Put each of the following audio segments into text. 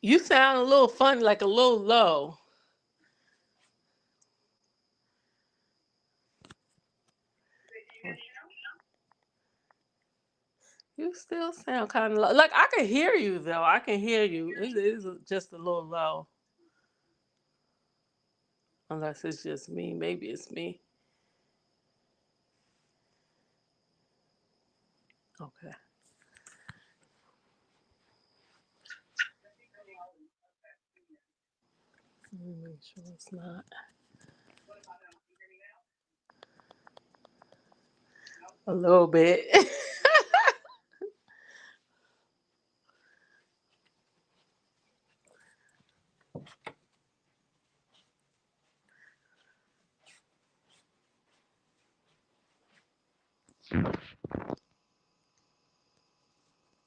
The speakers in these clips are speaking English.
You sound a little funny, like a little low. You still sound kind of low. Like I can hear you though. I can hear you. It is just a little low. Unless it's just me. Maybe it's me. Okay. Let me make sure it's not. A little bit.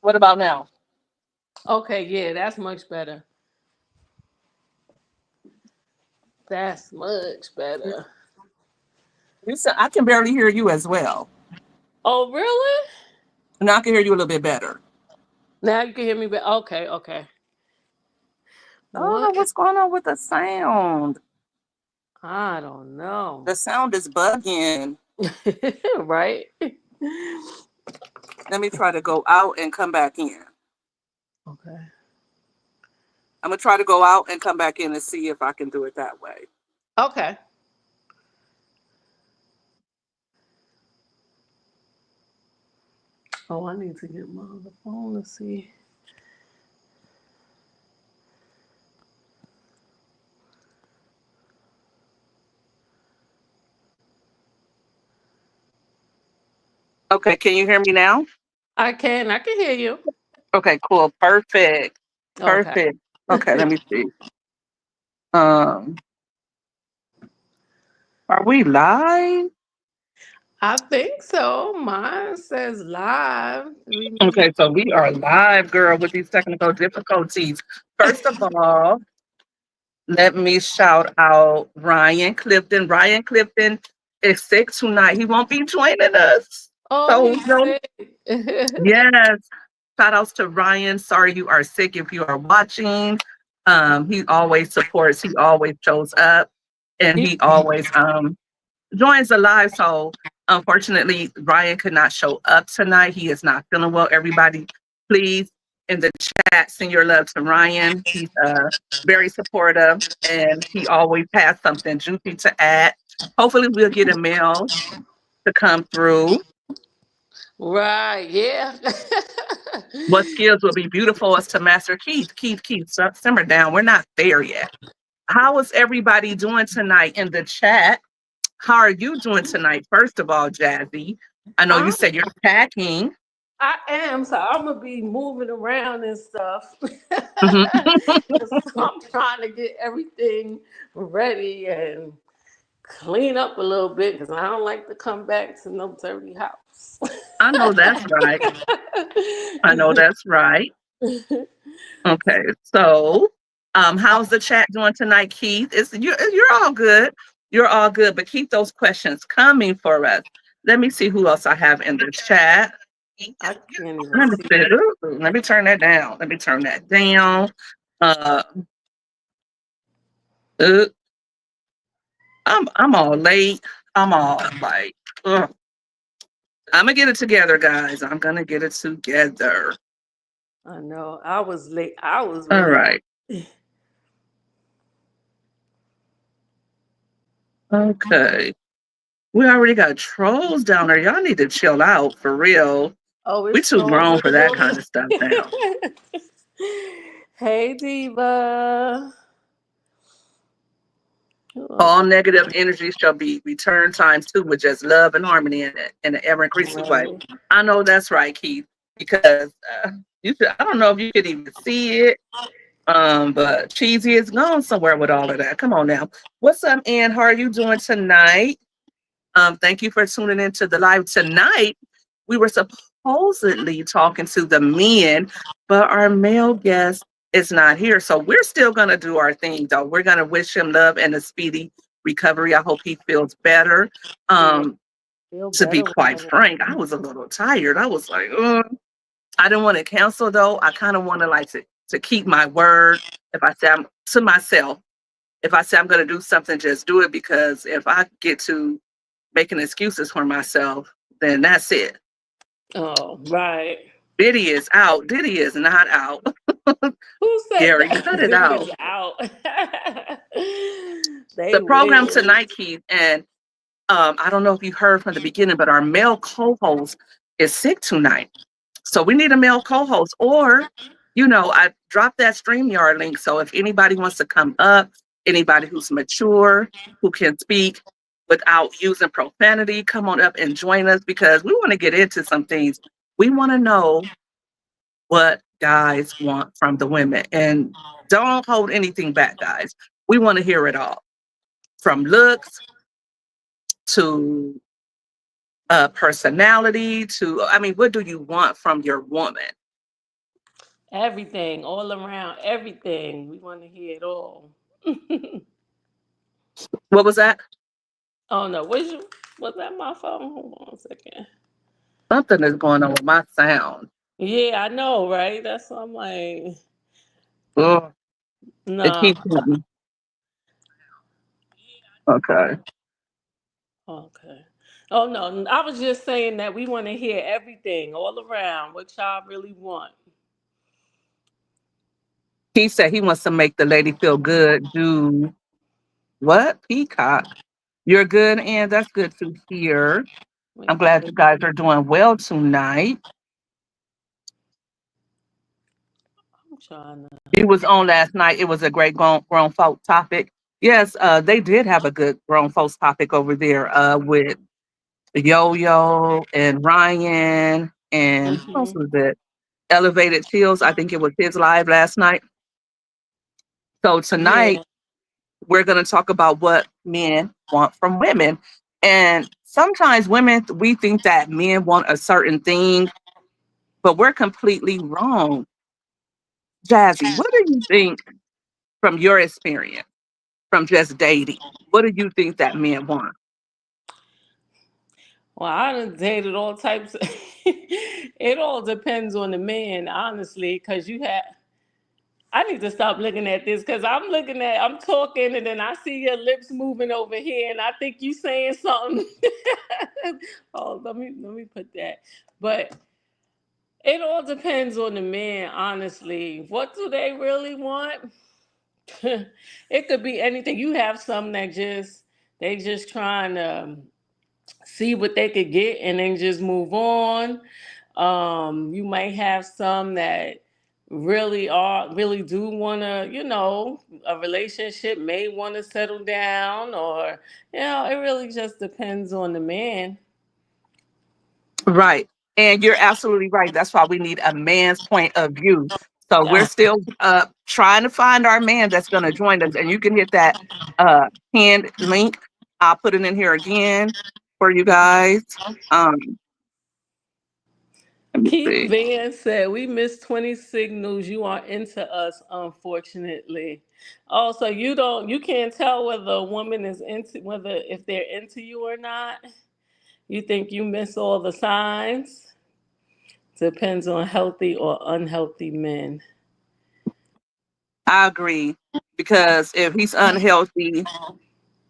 What about now? Okay, yeah, that's much better. That's much better. You said I can barely hear you as well. Oh, really? Now I can hear you a little bit better. Now you can hear me better. Okay, okay. I don't know What? what's going on with the sound. I don't know. The sound is bugging. Right? Let me try to go out and come back in. Okay. I'm gonna try to go out and come back in and see if I can do it that way. Okay. Oh, I need to get my other phone to see. Okay, can you hear me now? I can. I can hear you. Okay, cool. Perfect. Okay. Perfect. Okay, let me see. Um, are we live? I think so. Mine says live. Okay, so we are live, girl, with these technical difficulties. First of all, let me shout out Ryan Clifton. Ryan Clifton is sick tonight. He won't be joining us. Oh, So, he's sick. yes. Shout outs to Ryan. Sorry you are sick if you are watching. He always supports, he always shows up, and He- he always joins the live. So unfortunately, Ryan could not show up tonight. He is not feeling well. Everybody, please in the chat send your love to Ryan. He's very supportive, and he always has something juicy to add. Hopefully, we'll get a mail to come through. right. Yeah. What skills will be beautiful is to master Keith. Keith, simmer down. We're not there yet. How is everybody doing tonight in the chat? How are you doing tonight? First of all, Jazzy, I know you I, said you're packing. I am. So I'm gonna be moving around and stuff. Mhm. So I'm trying to get everything ready and clean up a little bit because I don't like to come back to no dirty house. I know that's right. I know that's right. Okay, so how's the chat doing tonight, Keith? You're all good. You're all good, but keep those questions coming for us. Let me see who else I have in the chat. I can't even Let me see. see. Ooh, let me turn that down. Let me turn that down. Uh, uh, I'm all late. I'm all like, ugh. I'm gonna get it together, guys. I'm gonna get it together. I know. I was late. I was All really. right. Okay. We already got trolls down there. Y'all need to chill out for real. Oh, We it's too trolls grown in for the that kind of stuff now. building. Hey, Diva. Who else? All negative energy shall be returned times two with just love and harmony in an ever increasing way. Right. I know that's right, Keith, because you should, I don't know if you could even see it. But Cheesy is gone somewhere with all of that. Come on now. What's up, Ann? How are you doing tonight? Thank you for tuning into the live tonight. We were supposedly talking to the men, but our male guest is not here. So we're still gonna do our thing though. We're gonna wish him love and a speedy recovery. I hope he feels better. Yeah, Um, feel to be better quite whenever. frank, I was a little tired. I was like, I didn't want to cancel though. I kind of want to like to to keep my word. If I say I'm to myself, if I say I'm going to do something, just do it, because if I get to making excuses for myself, then that's it. Oh, right. Diddy is out. Diddy is not out. Who said Gary, that? cut it Diddy out. is out. They The program wish. tonight, Keith, and I don't know if you heard from the beginning, but our male co-host is sick tonight. So we need a male co-host, or, I dropped that StreamYard link. So if anybody wants to come up, anybody who's mature, who can speak without using profanity, come on up and join us, because we want to get into some things. We want to know what guys want from the women, and don't hold anything back, guys. We want to hear it all, from looks to personality to, what do you want from your woman? Everything, all around, everything. We want to hear it all. What was that? Oh no, was that my phone? Hold on a second. Something is going on with my sound. Yeah, I know, right? That's what I'm like. Ugh, it No. keeps happening. Okay. Okay. Oh no, I was just saying that we want to hear everything all around, what y'all really want. He said he wants to make the lady feel good. Do what? Peacock. You're good, and that's good to hear. I'm Wait, glad you guys are doing well tonight. I'm trying to. He was on last night. It was a great grown folk topic. Yes, they did have a good grown folks topic over there with Yo-Yo and Ryan, and who else Mhm. was it? Elevated Fields. I think it was his live last night. So tonight Yeah. we're going to talk about what men want from women. And sometimes women, we think that men want a certain thing, but we're completely wrong. Jazzy, what do you think from your experience, from just dating? What do you think that men want? Well, I done dated all types. It all depends on the man, honestly, because you have. I need to stop looking at this because I'm talking, and then I see your lips moving over here, and I think you saying something. Oh, let me put that. But it all depends on the man, honestly. What do they really want? It could be anything. You have some that they just trying to see what they could get and then just move on. You might have some that really do want to, a relationship, may want to settle down, or it really just depends on the man. Right. And you're absolutely right. That's why we need a man's point of view. So we're Ah, still trying to find our man that's going to join us. And you can hit that pinned link. I'll put it in here again for you guys. Um, Let me Keith see. Van said, "We missed 20 signals. You are into us, unfortunately." Oh, so you can't tell whether a woman is into, whether if they're into you or not. You think you miss all the signs? Depends on healthy or unhealthy men. I agree. Because if he's unhealthy,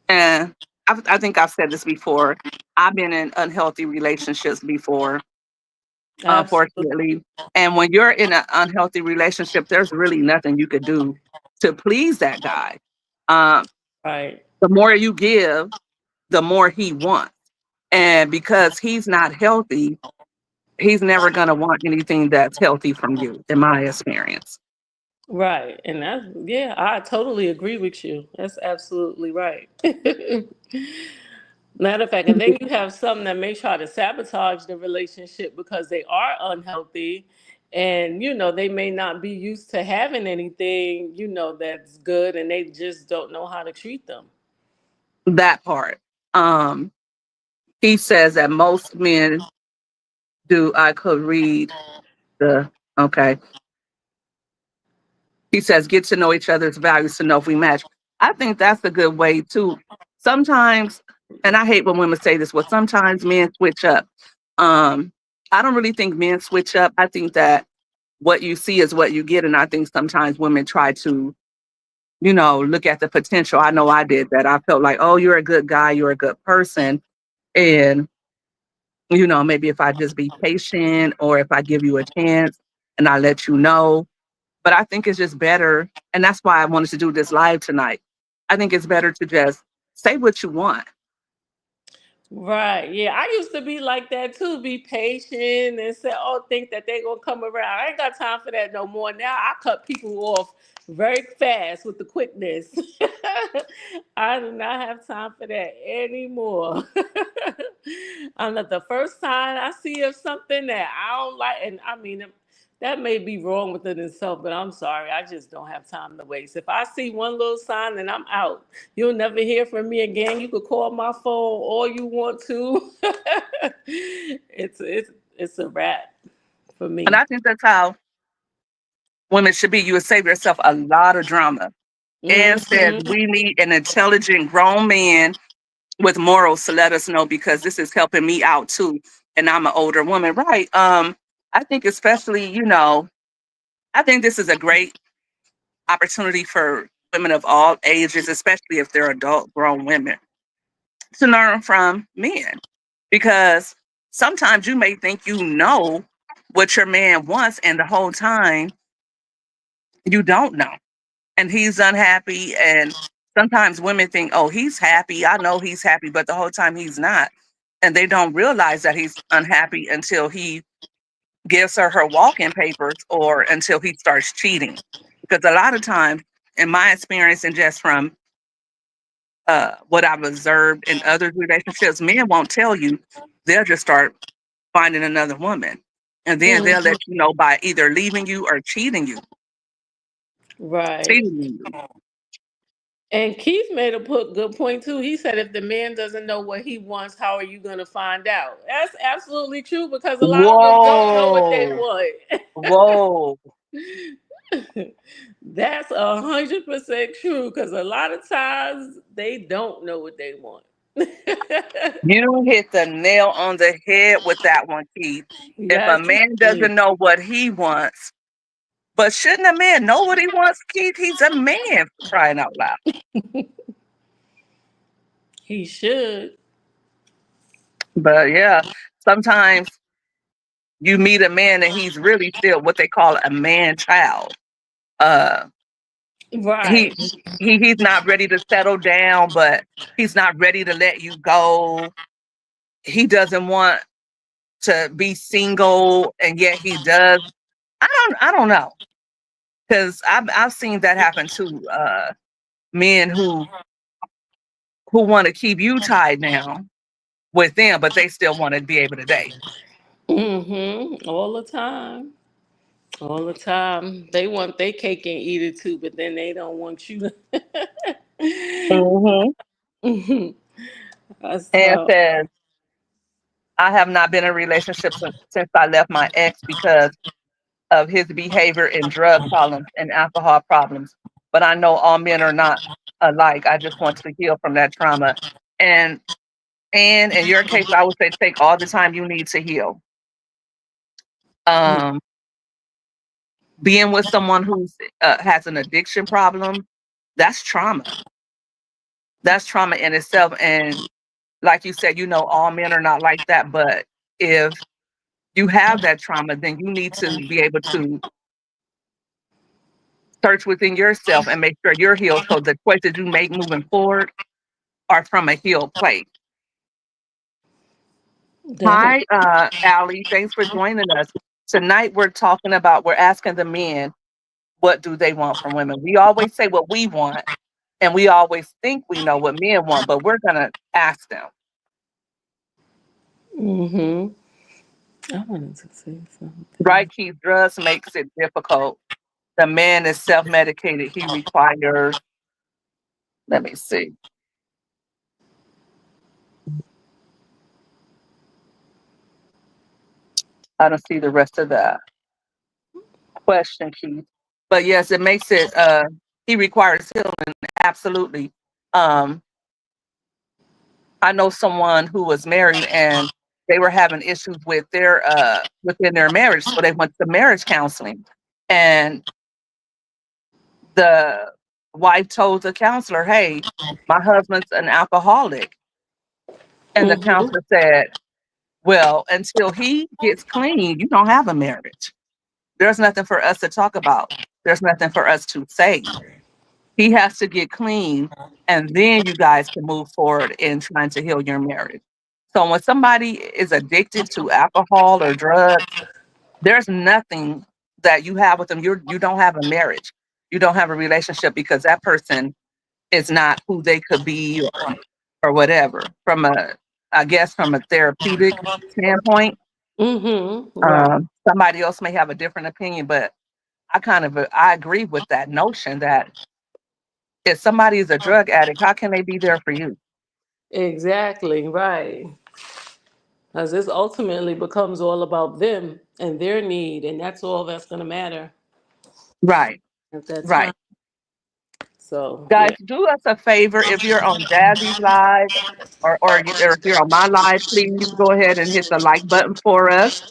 and I think I've said this before, I've been in unhealthy relationships before, Absolutely. unfortunately. And when you're in an unhealthy relationship, there's really nothing you could do to please that guy. Um, Right. the more you give, the more he wants. And because he's not healthy, he's never going to want anything that's healthy from you, in my experience. Right. And yeah, I totally agree with you. That's absolutely right. Matter of fact, and then you have some that may try to sabotage the relationship because they are unhealthy, and they may not be used to having anything, that's good, and they just don't know how to treat them. That part. Um, he says that most men do. I could read the, okay. He says, get to know each other's values to know if we match. I think that's a good way too. Sometimes, and I hate when women say this, well, sometimes men switch up. I don't really think men switch up. I think that what you see is what you get. And I think sometimes women try to, look at the potential. I know I did that. I felt like, oh, you're a good guy, you're a good person. And, maybe if I just be patient or if I give you a chance and I let you know. But I think it's just better. And that's why I wanted to do this live tonight. I think it's better to just say what you want. Right. Yeah. I used to be like that too, be patient and say, oh, think that they gonna come around. I ain't got time for that no more. Now I cut people off very fast with the quickness. I do not have time for that anymore. I'm not the first time I see of something that I don't like, and I mean that may be wrong within itself, but I'm sorry, I just don't have time to waste. If I see one little sign, then I'm out. You'll never hear from me again. You could call my phone all you want to. It's a wrap for And me. I think that's how women should be. You would save yourself a lot of drama. And says Hmm. we need an intelligent grown man with morals to let us know because this is helping me out too. And I'm an older woman. Right. I think especially, I think this is a great opportunity for women of all ages, especially if they're adult grown women, to learn from men. Because sometimes you may think you know what your man wants, and the whole time you don't know. And he's unhappy. And sometimes women think, oh, he's happy. I know he's happy, but the whole time he's not. And they don't realize that he's unhappy until he gives her walk-in papers or until he starts cheating. Because a lot of times, in my experience, and just from what I've observed in other relationships, men won't tell you. They'll just start finding another woman. And then they'll let Hmm. you know by either leaving you or cheating you. Right. Cheating you. And Keith made a good point too. He said, if the man doesn't know what he wants, how are you going to find out? That's absolutely true because a lot of them don't know what they Whoa. want. Whoa. That's 100% true because a lot of times they don't know what they want. You hit the nail on the head with that one, Keith. If a Yes, he man did. doesn't know what he wants, but shouldn't a man know what he wants, Keith? He's a man, for crying out loud. He should. But yeah, sometimes you meet a man and he's really still what they call a man child. Uh, he Right. he's not ready to settle down, but he's not ready to let you go. He doesn't want to be single, and yet he does. I don't know. Because I've seen that happen to men who want to keep you tied down with them, but they still want to be able to date. All the time. All the time. They want their cake and eat it too, but then they don't want you to. Hmm. And So, says, I have not been in a relationship since I left my ex because of his behavior and drug problems and alcohol problems. But I know all men are not alike. I just want to heal from that trauma. And and in your case, I would say take all the time you need to heal. Um, Being with someone who's has an addiction problem, that's trauma. That's trauma in itself. And like you said, all men are not like that. But if you have that trauma, then you need to be able to search within yourself and make sure you're healed. So the choices you make moving forward are from a healed place. that, Hi, Allie. Thanks for joining us. Tonight we're asking the men, what do they want from women? We always say what we want, and we always think we know what men want, but we're gonna ask them. mm-hmm. I wanted to say Right, something. Keith? Drugs makes it difficult. The man is self-medicated. He requires, let me see. I don't see the rest of that question, Keith. But yes, it makes it he requires healing, absolutely. Um, I know someone who was married and they were having issues with their within their marriage, so they went to marriage counseling. And the wife told the counselor, "Hey, my husband's an alcoholic." And the Mm-hmm. counselor said, "Well, until he gets clean, you don't have a marriage. There's nothing for us to talk about. There's nothing for us to say. He has to get clean, and then you guys can move forward in trying to heal your marriage." So when somebody is addicted to alcohol or drugs, there's nothing that you have with them. You don't have a marriage. You don't have a relationship because that person is not who they could be or whatever. From a, I guess from a therapeutic standpoint, Mm-hmm. Right. somebody else may have a different opinion, but I agree with that notion that if somebody is a drug addict, how can they be there for you? Exactly. Right. Because this ultimately becomes all about them and their need, and that's all that's going to matter Right, at that time. right. So, Guys, yeah. do us a favor if you're on Jazzy's live or if you're on my live, please go ahead and hit the like button for us.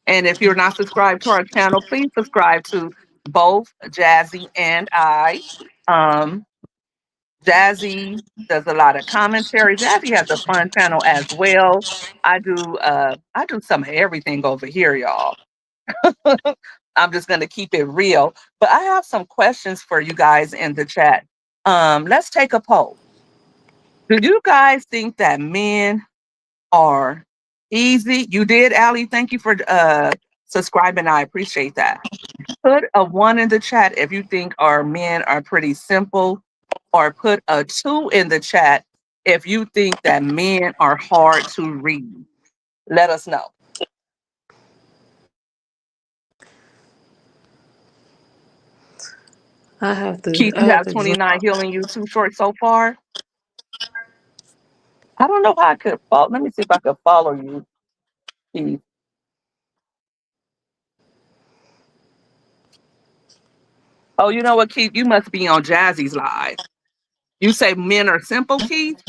And if you're not subscribed to our channel, please subscribe to both Jazzy and I. Um, Jazzy does a lot of commentary. Jazzy has a fun channel as well. I do some of everything over here, y'all. I'm just gonna keep it real. But I have some questions for you guys in the chat. Let's take a poll. Do you guys think that men are easy? You did, Allie. Thank you for subscribing. I appreciate that. Put a 1 in the chat if you think our men are pretty simple, or put a 2 in the chat if you think that men are hard to read. Let us know. Keith, I you have have to 29 drop. healing you too short so far. I don't know how I could follow. Let me see if I could follow you, Keith. Oh, you know what, Keith? You must be on Jazzy's live. You say men are simple, Keith?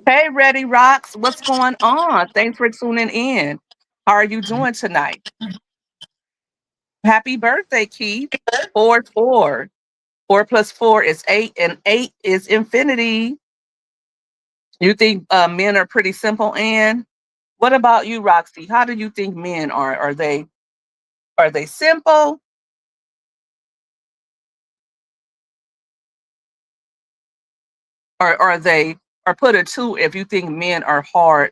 Hey, Ready Rocks, what's going on? Thanks for tuning in. How are you doing tonight? Happy birthday, Keith. 4 4. 4 plus 4 is 8, and 8 is infinity. You think men are pretty simple, Ann? What about you, Roxy? How do you think men are? Are they simple? Or are they, or put a 2 if you think men are hard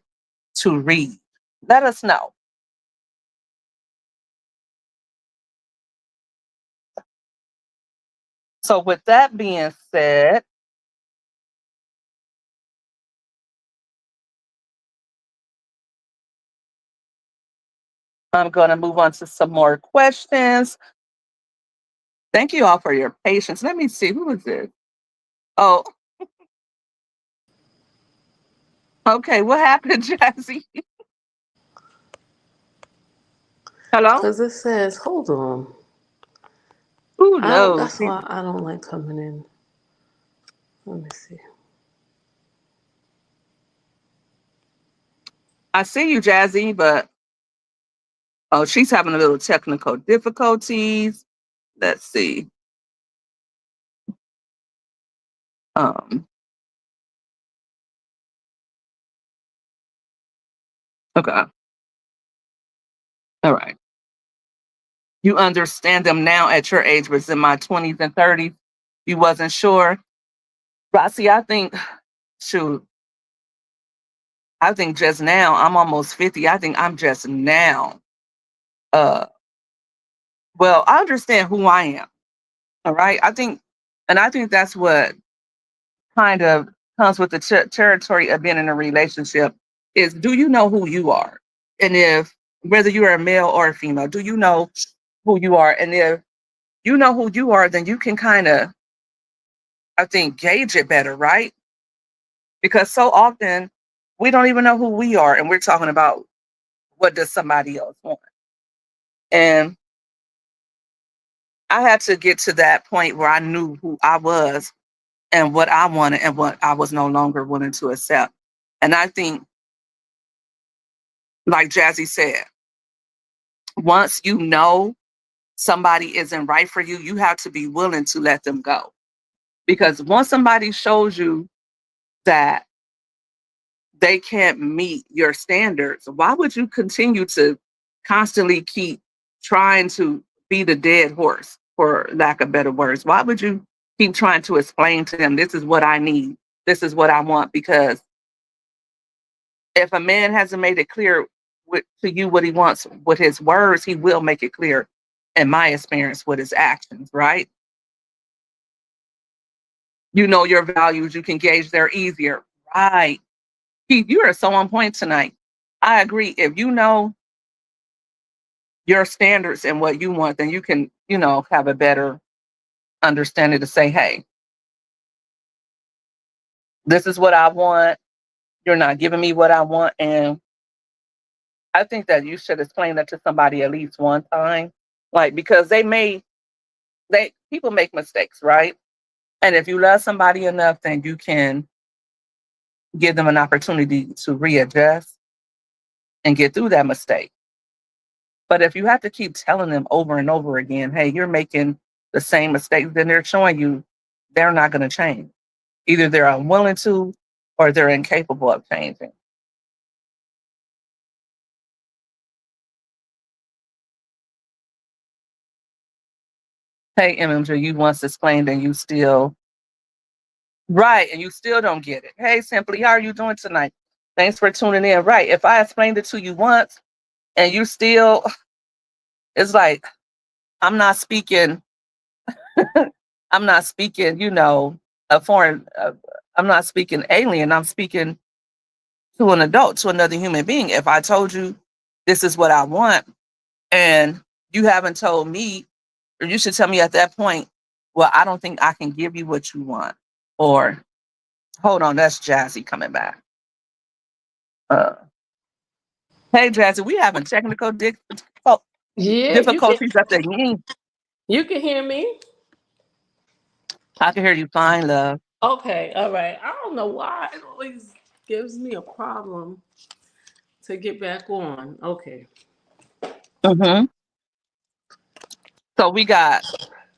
to read? Let us know. So with that being said, I'm going to move on to some more questions. Thank you all for your patience. Let me see, who is this? Oh, okay. What happened, Jazzy? Hello? Because it says, hold on. Who knows? That's why I don't like coming in. Let me see. I see you, Jazzy, but oh, she's having a little technical difficulties. Let's see. Um, okay. All right. You understand them now at your age, but in my 20s and 30s, you wasn't sure. Rossi, I think, shoot, I think just now, I'm almost 50. I think I'm just now. Uh, well, I understand who I am. All right. I think that's what kind of comes with the territory of being in a relationship is, do you know who you are? And if, whether you're a male or a female, do you know who you are? And if you know who you are, then you can kind of, I think, gauge it better, right? Because so often we don't even know who we are, and we're talking about what does somebody else want. And I had to get to that point where I knew who I was and what I wanted and what I was no longer willing to accept. And I think, like Jazzy said, once you know somebody isn't right for you, you have to be willing to let them go. Because once somebody shows you that they can't meet your standards, why would you continue to constantly keep trying to be the dead horse, for lack of better words? Why would you keep trying to explain to them, this is what I need, this is what I want? Because if a man hasn't made it clear to you what he wants with his words, he will make it clear, in my experience, with his actions, right? You know your values, you can gauge there easier. Right. Keith, you are so on point tonight. I agree. If you know your standards and what you want, then you can, have a better understanding to say, hey, this is what I want. You're not giving me what I want. And I think that you should explain that to somebody at least one time. Like, because people make mistakes, right? And if you love somebody enough, then you can give them an opportunity to readjust and get through that mistake. But if you have to keep telling them over and over again, hey, you're making the same mistakes, then they're showing you they're not going to change. Either they're unwilling to or they're incapable of changing. Hey, MMJ, you once explained and you still, right, and you still don't get it. Hey, Simply, how are you doing tonight? Thanks for tuning in. Right, if I explained it to you once and you still, it's like, I'm not speaking, I'm not speaking, a foreign, I'm not speaking alien, I'm speaking to an adult, to another human being. If I told you this is what I want and you haven't told me, or you should tell me at that point, well, I don't think I can give you what you want. Or, hold on, that's Jazzy coming back. Hey, Jazzy, we having technical Yeah, difficulties at the end. you can hear me. I can hear you fine, love. Okay, all right. I don't know why it always gives me a problem to get back on. Okay. Mm-hmm. So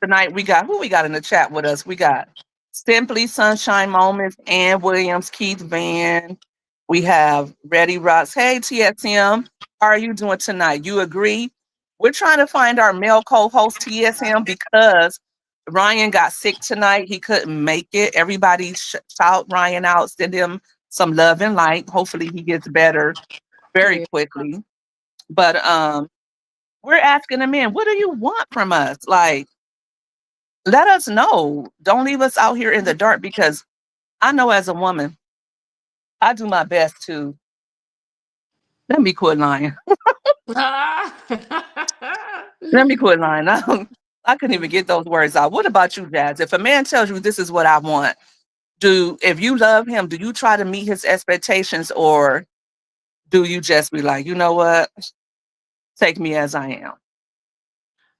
tonight, who we got in the chat with us? We got Simply Sunshine Moments, Ann Williams, Keith Van. We have Ready Rocks. Hey, TSM, how are you doing tonight? You agree? We're trying to find our male co-host, TSM, because Ryan got sick tonight. He couldn't make it. Everybody shout Ryan out, send him some love and light. Hopefully he gets better very Yeah. quickly. But we're asking him in, what do you want from us? Like, let us know. Don't leave us out here in the dark, because I know as a woman, I do my best to, let me quit lying. Let me quit lying. I couldn't even get those words out. What about you, Jazz? If a man tells you this is what I want, if you love him, do you try to meet his expectations, or do you just be like, you know what? Take me as I am.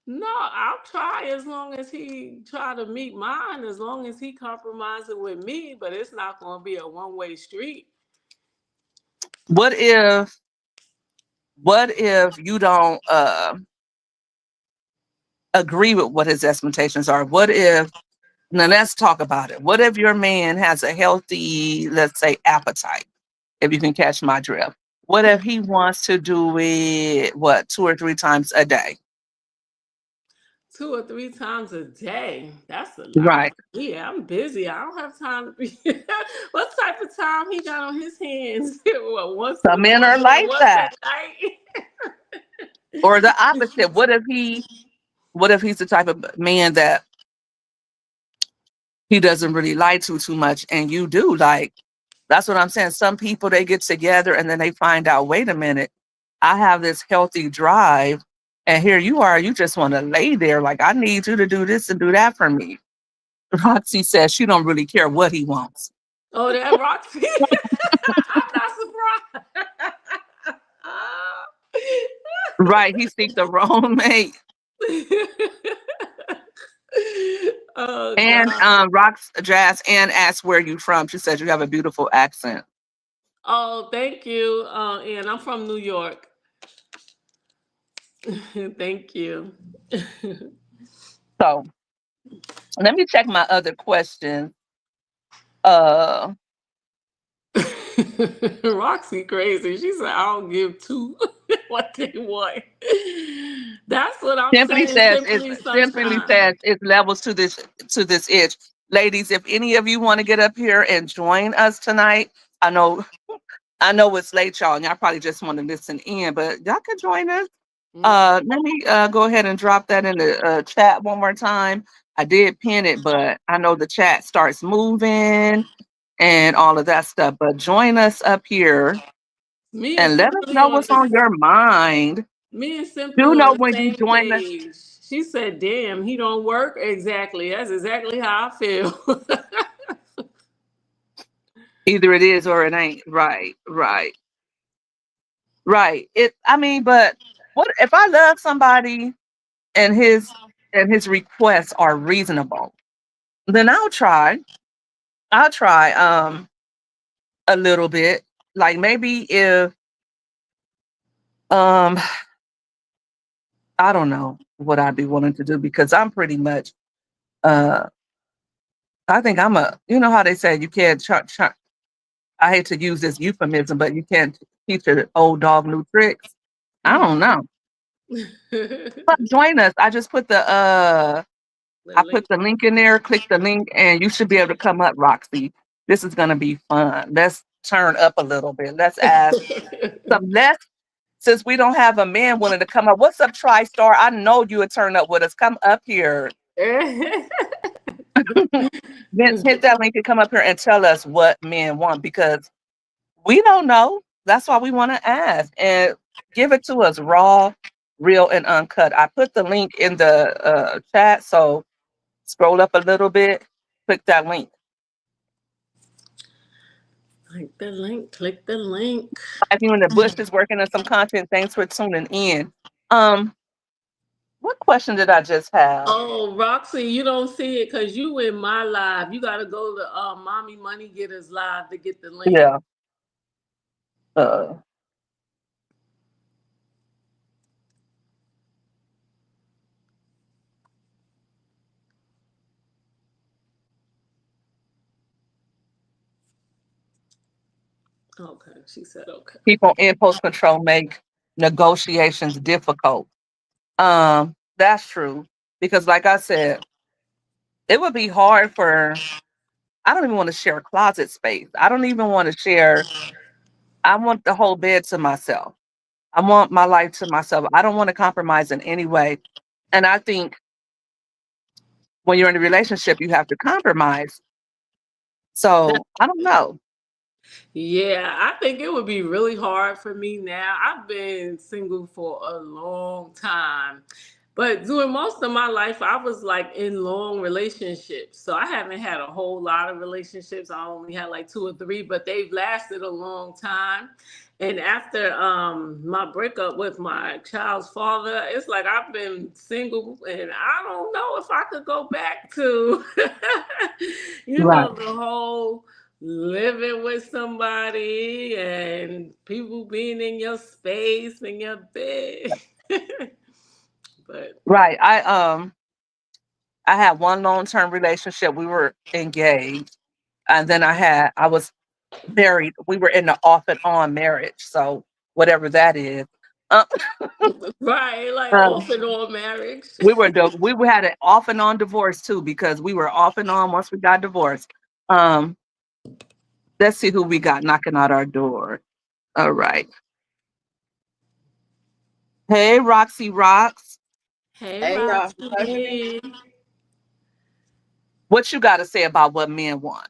No, I'll try as long as he try to meet mine, as long as he compromises with me, but it's not going to be a one-way street. What if you don't agree with what his expectations are? Now let's talk about it. What if your man has a healthy, let's say, appetite, if you can catch my drift? What if he wants to do it, 2 or 3 times a day? 2 or 3 times a day. That's a lot Right. for me. I'm busy. I don't have time to be. What type of time he got on his hands? What, once in the Some men are morning and like once that. at night? Or the opposite. What if he's the type of man that he doesn't really like too much, and you do? Like, that's what I'm saying. Some people, they get together and then they find out, wait a minute, I have this healthy drive, and here you are, you just want to lay there. Like, I need you to do this and do that for me. Roxy says she don't really care what he wants. Oh, that Roxy. I'm not surprised. Right. He seeks the wrong mate. Oh And God. Rocks Jazz Ann asked where you from. She said you have a beautiful accent. Oh, thank you. And I'm from New York. Thank you. So let me check my other question. Uh, Roxy crazy. She said, I don't give two what they want. That's what I'm Simply saying. says it's Simply simply sunshine. says it's levels to this itch. Ladies, if any of you want to get up here and join us tonight, I know it's late, y'all, and y'all probably just want to listen in, but y'all can join us. Mhm. Let me go ahead and drop that in the chat one more time. I did pin it, but I know the chat starts moving and all of that stuff. But join us up here Me and and let us Simply know on what's on the your mind. Me and Simply Do on know the when you same join us. page. She said, "Damn, he don't work." Exactly. That's exactly how I feel. Either it is or it ain't. Right, right, right. I mean, but what if I love somebody and his requests are reasonable? Then I'll try. I'll try a little bit. Like maybe if um I don't know what I'd be willing to do because I'm pretty much uh I think I'm a you know how they say you can't I hate to use this euphemism, but you can't teach an old dog new tricks. I don't Mhm. know. But join us. The I put link. the link in there, click the link, and you should be able to come up, Roxy. This is gonna be fun. Let's turn up a little bit. Let's ask some less since we don't have a man willing to come up. What's up, TriStar? I know you would turn up with us. Come up here. Vince, hit that link and come up here and tell us what men want because we don't know. That's why we want to ask and give it to us raw, real, and uncut. I put the link in the chat, so scroll up a little bit, click that link. Click the link. Click the link. If you in the bushes working on some content, thanks for tuning in. Um, what question did I just have? Oh, Roxy, you don't see it because you in my live. You gotta go to Mommy Money Getters live to get the link. Yeah. Uh, Okay, she said okay. People in post control make negotiations difficult. That's true because, like I said, it would be hard for. I don't even want to share closet space. I don't even want to share. I want the whole bed to myself. I want my life to myself. I don't want to compromise in any way. And I think when you're in a relationship, you have to compromise. So I don't know. Yeah, I think it would be really hard for me now. I've been single for a long time. But during most of my life, I was like in long relationships. So I haven't had a whole lot of relationships. I only had like two or three, but they've lasted a long time. And after my breakup with my child's father, it's like I've been single and I don't know if I could go back to, Right. the whole living with somebody and people being in your space in your bed. But Right. I had one long term relationship. We were engaged. And then I was married. We were in the off and on marriage. So whatever that is. Uh, right, like um, off and on marriage. we had an off and on divorce too because we were off and on once we got divorced. Um, let's see who we got knocking at our door. All right. Hey, Roxy Rocks. Hey Hey y'all, can you hear me? Roxy. What you got to say about what men want?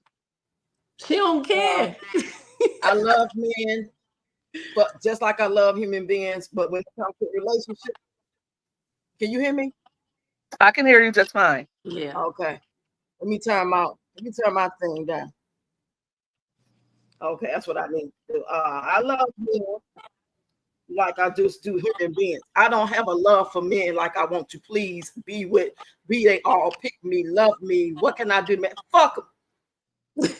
She don't care. I love men, but just like I love human beings, but when it comes to relationship, can you hear me? I can hear you just fine. Yeah. Okay. Let me turn my thing down. Okay, that's what I need to do. I love men, like I just do human beings. I don't have a love for men like I want to please, be with, be they all, pick me, love me. What can I do, man? Fuck them.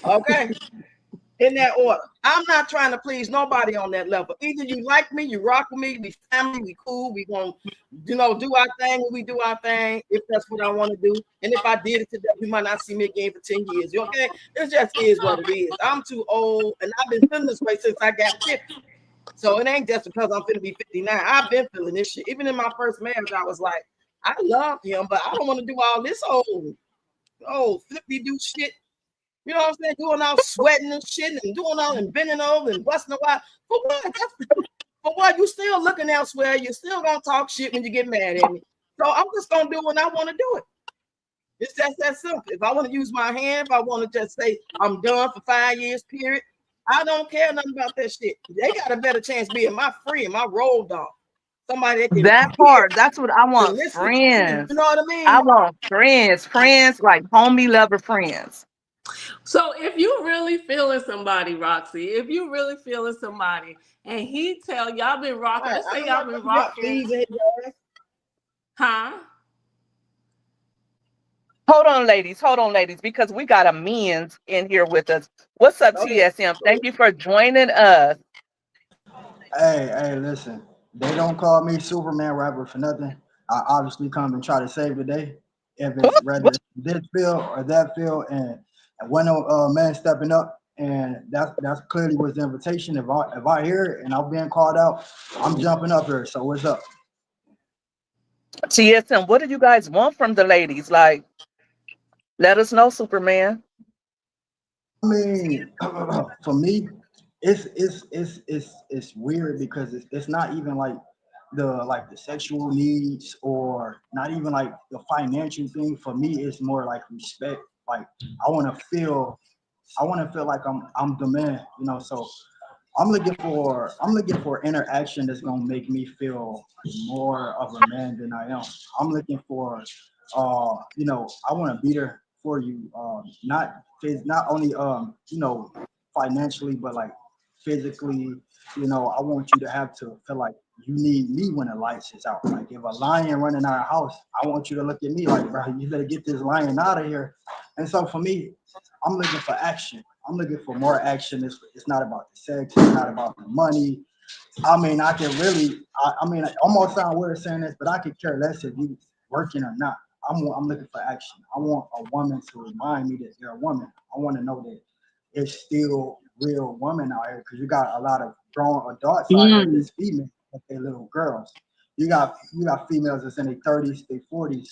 Okay. In that order. I'm not trying to please nobody on that level. Either you like me, you rock with me, we family, we cool, we gonna, do our thing when we do our thing, if that's what I want to do. And if I did it today, you might not see me again for 10 years. You okay? It just is what it is. I'm too old, and I've been feeling this way since I got 50. So it ain't just because I'm finna be 59. I've been feeling this shit. Even in my first marriage, I was like, I love him, but I don't want to do all this old flippy do shit. You know what I'm saying? Doing all sweating and shit and doing all and bending over and busting a while. For what? For what? You still looking elsewhere. You're still gonna talk shit when you get mad at me. So I'm just gonna do what I want to do it. It's just that simple. If I want to use my hand, if I want to just say I'm done for 5 years, period, I don't care nothing about that shit. They got a better chance being my friend, my road dog. Somebody that can That part, that's what I want. listen. Friends. You know what I I mean? want friends like homie lover friends. So if you really feeling somebody, Roxy, if you really feeling somebody, and he tell y'all been rocking, let's say I'm y'all not been gonna be rocking, pleasing, huh? Hold on, ladies, because we got a men's in here with us. What's up, Go ahead. TSM? Thank you for joining us. Hey, listen. They don't call me Superman rapper for nothing. I obviously come and try to save the day. If it's whether it's this field or that field, and when a man stepping up, and that's clearly was the invitation. If I hear it and I'm being called out, I'm jumping up here. So what's up? TSM, what do you guys want from the ladies? Like, let us know, Superman. I mean, for me, it's weird because it's not even like the sexual needs or not even like the financial thing. For me, it's more like respect. Like I want to feel like I'm the man, you know. So I'm looking for interaction that's gonna make me feel more of a man than I am. I'm looking for I want to be there for you, not only financially, but like physically. I want you to have to feel like you need me when the lights is out. Like if a lion running our house, I want you to look at me like, bro, you better get this lion out of here. And so for me, I'm looking for action. I'm looking for more action. It's not about the sex. It's not about the money. I mean, I can really, I mean, I almost sound weird saying this, but I could care less if you working or not. I'm looking for action. I want a woman to remind me that they're a woman. I want to know that it's still real women out here because you got a lot of grown adults out here Mm. that's female, but they're little girls. You got females that's in their 30s, their 40s,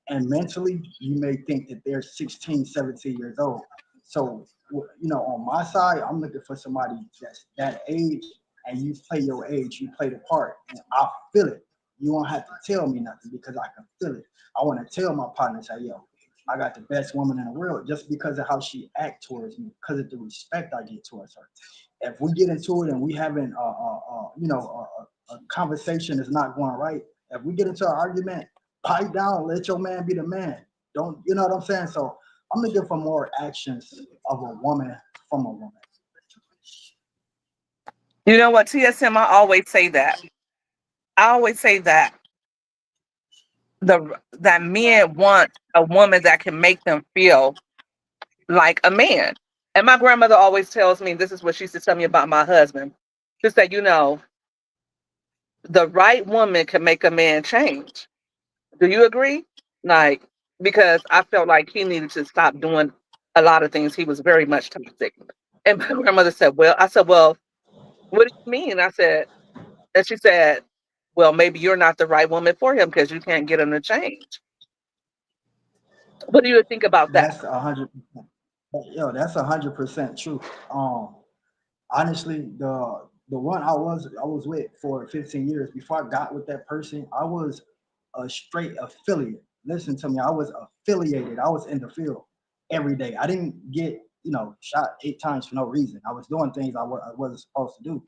and mentally you may think that they're 16, 17 years old. So on my side, I'm looking for somebody that's that age, and you play your age, you play the part, and I feel it. You won't have to tell me nothing because I can feel it. I want to tell my partner, say, yo, I got the best woman in the world just because of how she act towards me, because of the respect I get towards her. If we get into it and we having a conversation that's not going right, if we get into an argument, pipe down, let your man be the man. Don't, you know what I'm saying? So I'm looking for more actions of a woman from a woman. You know what, TSM, I always say that. I always say that that men want a woman that can make them feel like a man. And my grandmother always tells me, this is what she used to tell me about my husband. She said, the right woman can make a man change. Do you agree? Like, because I felt like he needed to stop doing a lot of things. He was very much toxic. And my grandmother said, well, what do you mean? And she said, well, maybe you're not the right woman for him because you can't get him to change. What do you think about that? That's 100. That's 100% true. Honestly, the one I was with for 15 years before I got with that person, I was a straight affiliate. Listen to me, I was affiliated. I was in the field every day. I didn't get shot 8 times for no reason. I was doing things I wasn't supposed to do.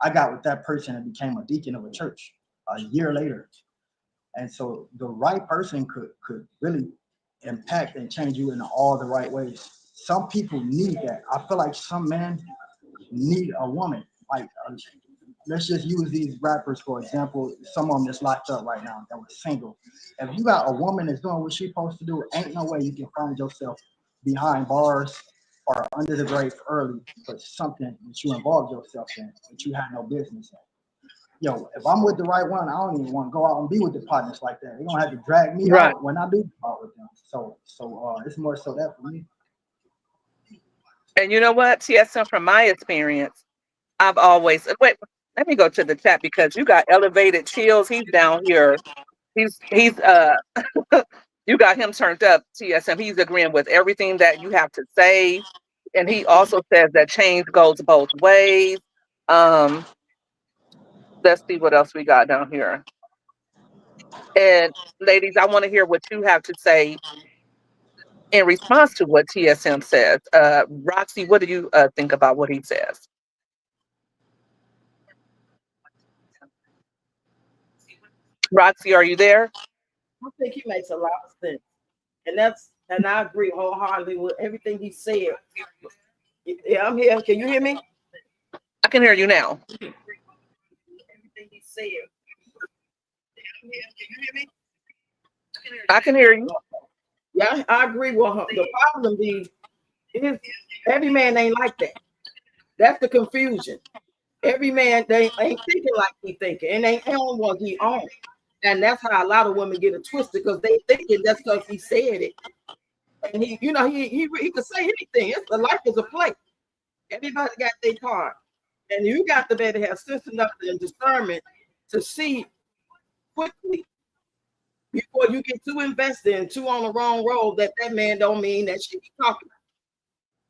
I got with that person and became a deacon of a church a year later. And so the right person could really impact and change you in all the right ways. Some people need that. I feel like some men need a woman, like let's just use these rappers for example. Some of them that's locked up right now that was single. If you got a woman that's doing what she's supposed to do, ain't no way you can find yourself behind bars or under the grave early for something that you involved yourself in that you had no business in. Yo, if I'm with the right one, I don't even want to go out and be with the partners like that. They're gonna have to drag me Right. out when I do go out with them. So it's more so that for me. And you know what, TSM, from my experience, I've always wait. Let me go to the chat because you got elevated chills. He's down here. He's you got him turned up, TSM. He's agreeing with everything that you have to say. And he also says that change goes both ways. Let's see what else we got down here. And ladies, I want to hear what you have to say in response to what TSM says. Roxy, what do you think about what he says? Roxy, are you there? I think he makes a lot of sense. And I agree wholeheartedly with everything he said. Yeah, I'm here. Can you hear me? I can hear you now. Everything he said. Can you hear me? I can hear you. Yeah, I agree with her. The problem is every man ain't like that. That's the confusion. Every man they ain't thinking like he thinking, and they own what he owns. And that's how a lot of women get it twisted because they thinking that's because he said it. And he could say anything. The life is a play. Everybody got their part. And you got to be able to have sense enough and discernment to see quickly before you get too invested and too on the wrong road that man don't mean that shit he talking about.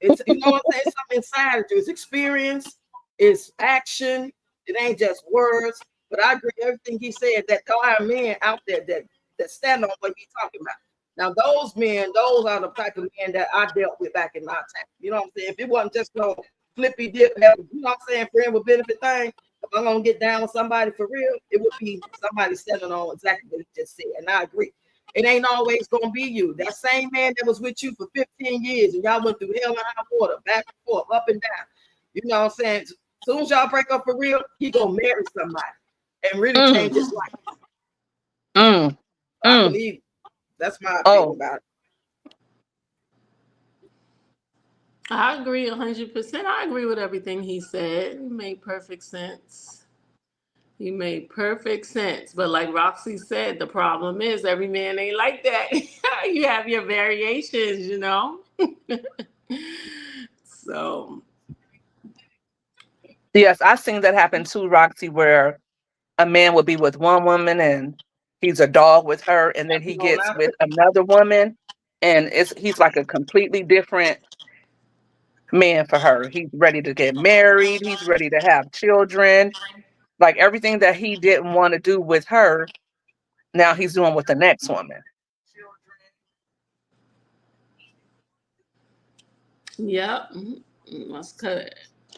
It's, you know what I'm saying? It's something inside of you. It's experience, it's action. It ain't just words. But I agree with everything he said, that there are men out there that stand on what he's talking about. Now, those are the type of men that I dealt with back in my time. You know what I'm saying? If it wasn't just no flippy dip, you know what I'm saying, friend with benefit thing, if I'm going to get down with somebody for real, it would be somebody standing on exactly what he just said. And I agree. It ain't always going to be you. That same man that was with you for 15 years and y'all went through hell and high water, back and forth, up and down. You know what I'm saying? As soon as y'all break up for real, he going to marry somebody and really change his life. I believe it. That's my opinion about it. I agree 100%. I agree with everything he said. It made perfect sense. He made perfect sense. But like Roxy said, the problem is every man ain't like that. You have your variations, you know? So. Yes, I've seen that happen too, Roxy, where a man will be with one woman and he's a dog with her, and then he gets with another woman and he's like a completely different man for her. He's ready to get married. He's ready to have children. Like everything that he didn't want to do with her, now he's doing with the next woman. Yep. That's good.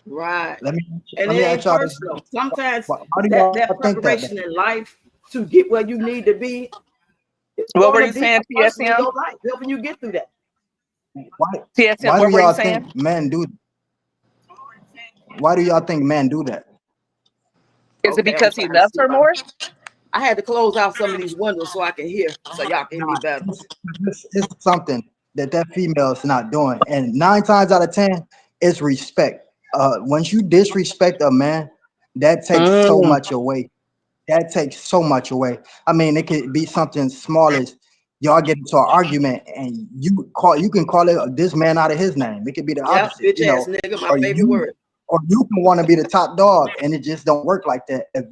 Right. Let me And it ain't personal. Sometimes that preparation in life to get where you need to be. What were you saying, TSM? Your life, helping you get through that. Why TSM, do y'all think men do? Why do y'all think men do that? Is it because he loves her more? I had to close out some of these windows so I can hear, so y'all can hear me better. It's something that female is not doing, and 9 times out of 10, it's respect. Once you disrespect a man, that takes so much away. That takes so much away. I mean, it could be something small as y'all get into an argument and you can call it this man out of his name. It could be the opposite. Bitch ass nigga, my favorite word. Or you can want to be the top dog, and it just don't work like that. If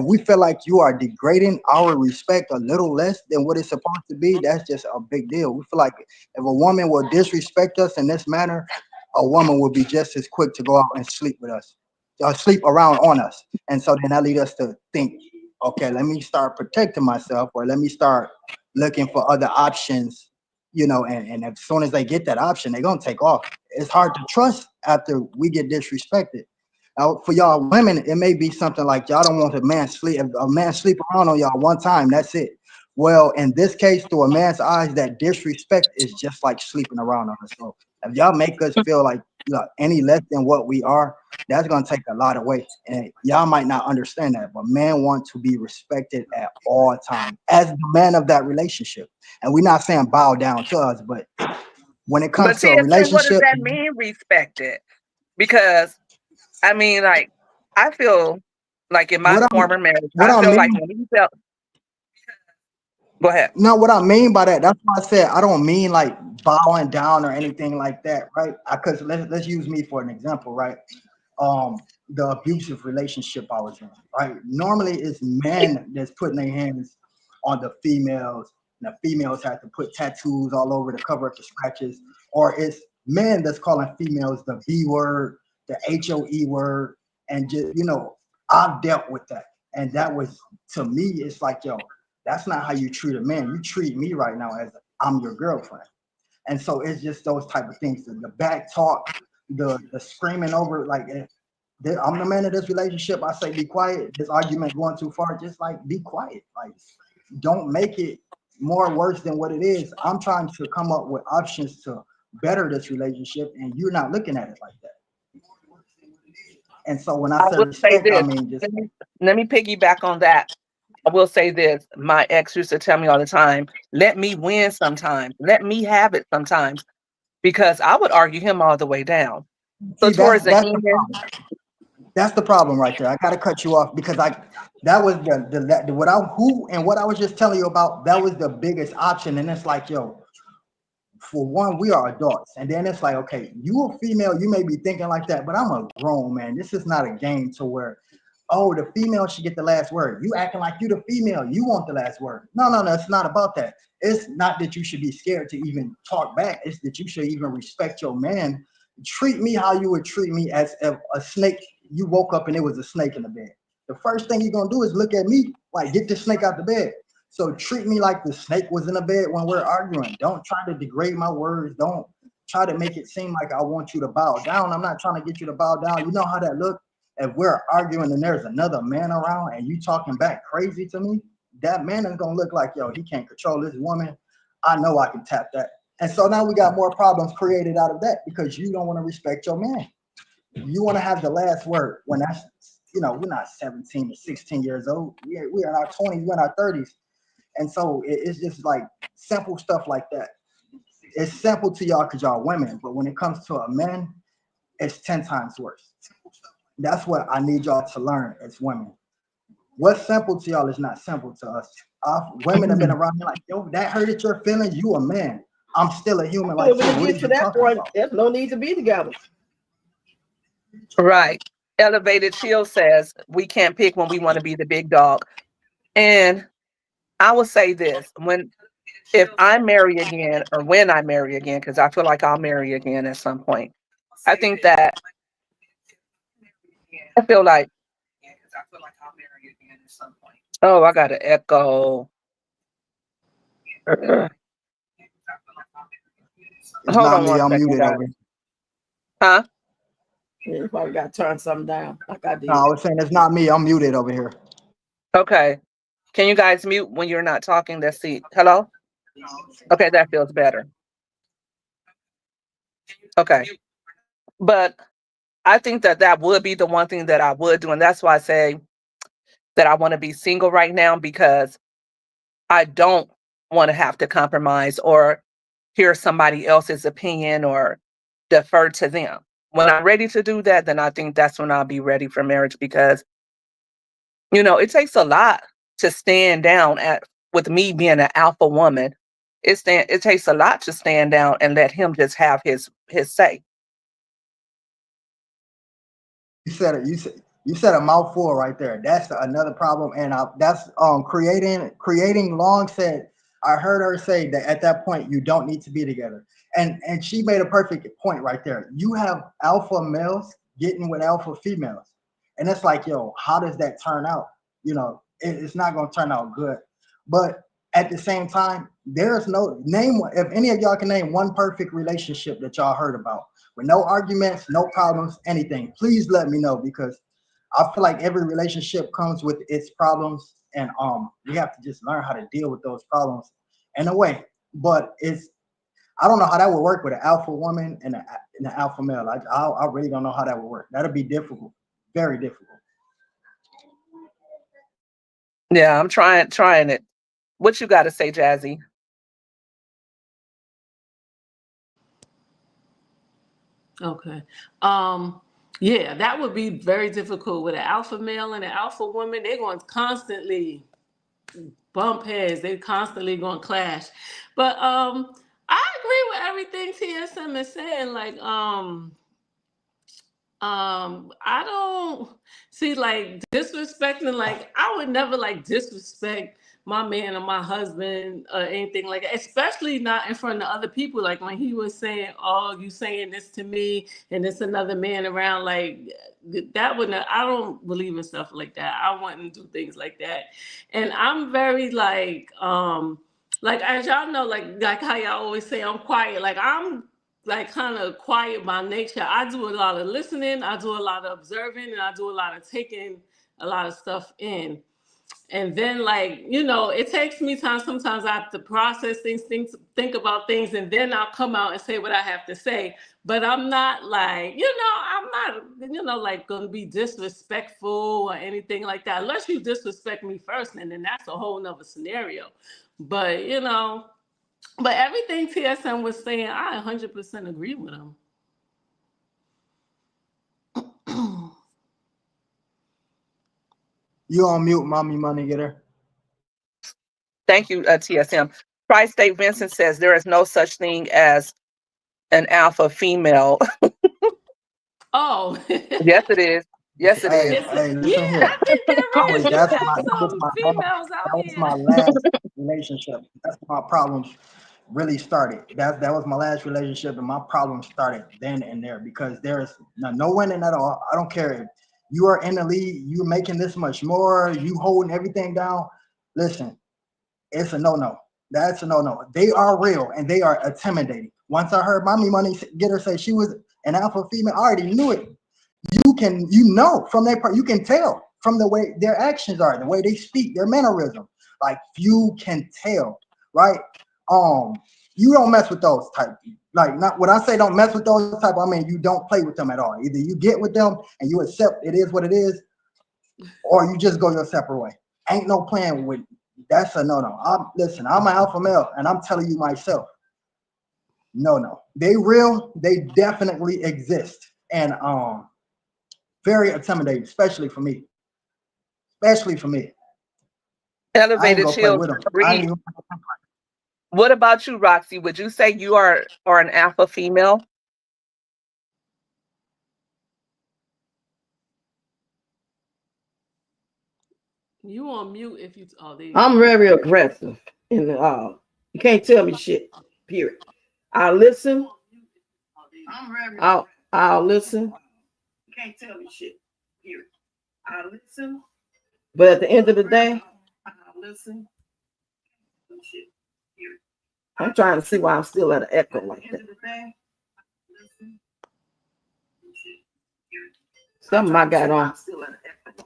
we feel like you are degrading our respect a little less than what it's supposed to be, that's just a big deal. We feel like if a woman will disrespect us in this manner, a woman will be just as quick to go out and sleep with us, or sleep around on us. And so then that leads us to think, okay, let me start protecting myself, or let me start looking for other options, you know, and as soon as they get that option, they're gonna take off. It's hard to trust after we get disrespected. Now, for y'all women, it may be something like y'all don't want a man sleep. If a man sleep around on y'all one time, that's it. Well, in this case, through a man's eyes, that disrespect is just like sleeping around on us. So if y'all make us feel like any less than what we are, that's gonna take a lot of weight. And y'all might not understand that, but men want to be respected at all times as the man of that relationship. And we're not saying bow down to us, but when it comes But to a TSM, what does relationship, that mean, respected? Because I mean, like, I feel like in my what I'm former marriage, what I I feel like mean when we felt. Go ahead. No, what I mean by that, that's why I said I don't mean like bowing down or anything like that, right? Because let's use me for an example, right? The abusive relationship I was in, right? Normally it's men that's putting their hands on the females, and the females have to put tattoos all over to cover up the scratches, or it's men that's calling females the B word, the HOE word, and just I've dealt with that, and that was to me, it's like that's not how you treat a man. You treat me right now as I'm your girlfriend. And so it's just those type of things. The back talk, the screaming over, like if I'm the man of this relationship, I say be quiet. This argument going too far, just like be quiet. Like don't make it more worse than what it is. I'm trying to come up with options to better this relationship, and you're not looking at it like that. And so when I I say will say respect, I this. mean just Let me piggyback on that. I will say this. My ex used to tell me all the time, let me win sometimes. Let me have it sometimes. Because I would argue him all the way down. So see towards the that's the end, problem. That's the problem right there. I got to cut you off because that was the what I who and what I was just telling you about. That was the biggest option, and it's like, for one, we are adults, and then it's like, okay, you a female, you may be thinking like that, but I'm a grown man. This is not a game to where, oh, the female should get the last word. You acting like you the female, you want the last word. No, it's not about that. It's not that you should be scared to even talk back. It's that you should even respect your man. Treat me how you would treat me as if a snake. You woke up and it was a snake in the bed. The first thing you're gonna do is look at me like, get this snake out the bed. So treat me like the snake was in the bed when we're arguing. Don't try to degrade my words. Don't try to make it seem like I want you to bow down. I'm not trying to get you to bow down. You know how that look? If we're arguing and there's another man around and you talking back crazy to me, that man is gonna look like, he can't control this woman. I know I can tap that. And so now we got more problems created out of that because you don't want to respect your man. You want to have the last word when that's, we're not 17 or 16 years old. We're in our 20s, we're in our 30s. And so it's just like simple stuff like that. It's simple to y'all because y'all women, but when it comes to a man, it's 10 times worse. That's what I need y'all to learn as women. What's simple to y'all is not simple to us. Women have been around me like, that hurted your feelings. You a man. I'm still a human like you. When What we are get to you that talking point, about? there's no need to be together. right. Elevated Chill says we can't pick when we want to be the big dog. And I will say this, if I marry again or when I marry again, because I feel like I'll marry again at some point. I think that I feel like oh, I got an echo. Ugh. It's Hold not on me. one I'm second, muted guys. over here. Huh? Yeah, you probably got to turn something down like I did. No, I was saying it's not me. I'm muted over here. Okay. Can you guys mute when you're not talking? Let's see. Hello? Okay, that feels better. Okay. But I think that would be the one thing that I would do. And that's why I say that I want to be single right now because I don't want to have to compromise or hear somebody else's opinion or defer to them. When I'm ready to do that, then I think that's when I'll be ready for marriage because, it takes a lot to stand down with me being an alpha woman. It takes a lot to stand down and let him just have his say. You said it. You said a mouthful right there. That's another problem, and that's creating. Long said. I heard her say that at that point you don't need to be together, and she made a perfect point right there. You have alpha males getting with alpha females, and it's like, how does that turn out? It's not going to turn out good. But at the same time, there's no name. If any of y'all can name one perfect relationship that y'all heard about with no arguments, no problems, anything, please let me know because I feel like every relationship comes with its problems, and we have to just learn how to deal with those problems in a way. But I don't know how that would work with an alpha woman and an alpha male. I really don't know how that would work. That'll be difficult, very difficult. Yeah, I'm trying it. What you got to say, Jazzy? Okay. Yeah, that would be very difficult with an alpha male and an alpha woman. They're going to constantly bump heads. They're constantly going to clash. But I agree with everything TSM is saying. Like, I don't see like disrespecting. Like, I would never like disrespect my man or my husband or anything like that, especially not in front of other people. Like when he was saying, "Oh, you saying this to me," and it's another man around. Like that wouldn't. I don't believe in stuff like that. I wouldn't do things like that. And I'm very like as y'all know, like how y'all always say, I'm quiet. Like I'm like kind of quiet by nature. I do a lot of listening, I do a lot of observing, and I do a lot of taking a lot of stuff in. And then like, you know, it takes me time. Sometimes I have to process things, think about things, and then I'll come out and say what I have to say. But I'm not like, I'm not, like gonna be disrespectful or anything like that. Unless you disrespect me first, and then that's a whole nother scenario. But but everything TSM was saying, I 100% agree with him. You on mute, mommy money getter. Thank you, TSM. Tri-State Vincent says there is no such thing as an alpha female. Oh. Yes, it is. Yes, it is. Hey, listen Yeah, here. I think there is. You That got some females out was here. my last relationship. That's my problems really started. That was my last relationship, and my problems started then and there because there is no winning at all. I don't care if you are in the league, you're making this much more, you holding everything down. Listen, it's a no-no. That's a no-no. They are real and they are intimidating. Once I heard Mommy Money Getter say she was an alpha female, I already knew it. You know from their part, you can tell from the way their actions are, the way they speak, their mannerism. Like you can tell, right? You don't mess with those type. Like not when I say don't mess with those type, I mean you don't play with them at all. Either you get with them and you accept it is what it is, or you just go your separate way. Ain't no playing with. That's a no-no. Listen, I'm an alpha male, and I'm telling you myself, no. They real. They definitely exist, and very intimidating, especially for me. Elevated children. What about you, Roxy? Would you say you are an alpha female? You on mute if you. Oh, there you I'm go. very aggressive, and you can't tell me shit. Period. I'll listen. I'll listen. You can't tell me shit. Period. I'll listen. But at the end of the day, I'll listen. Shit. Period. I'm trying to see why I'm still at an echo like that. Something I got on.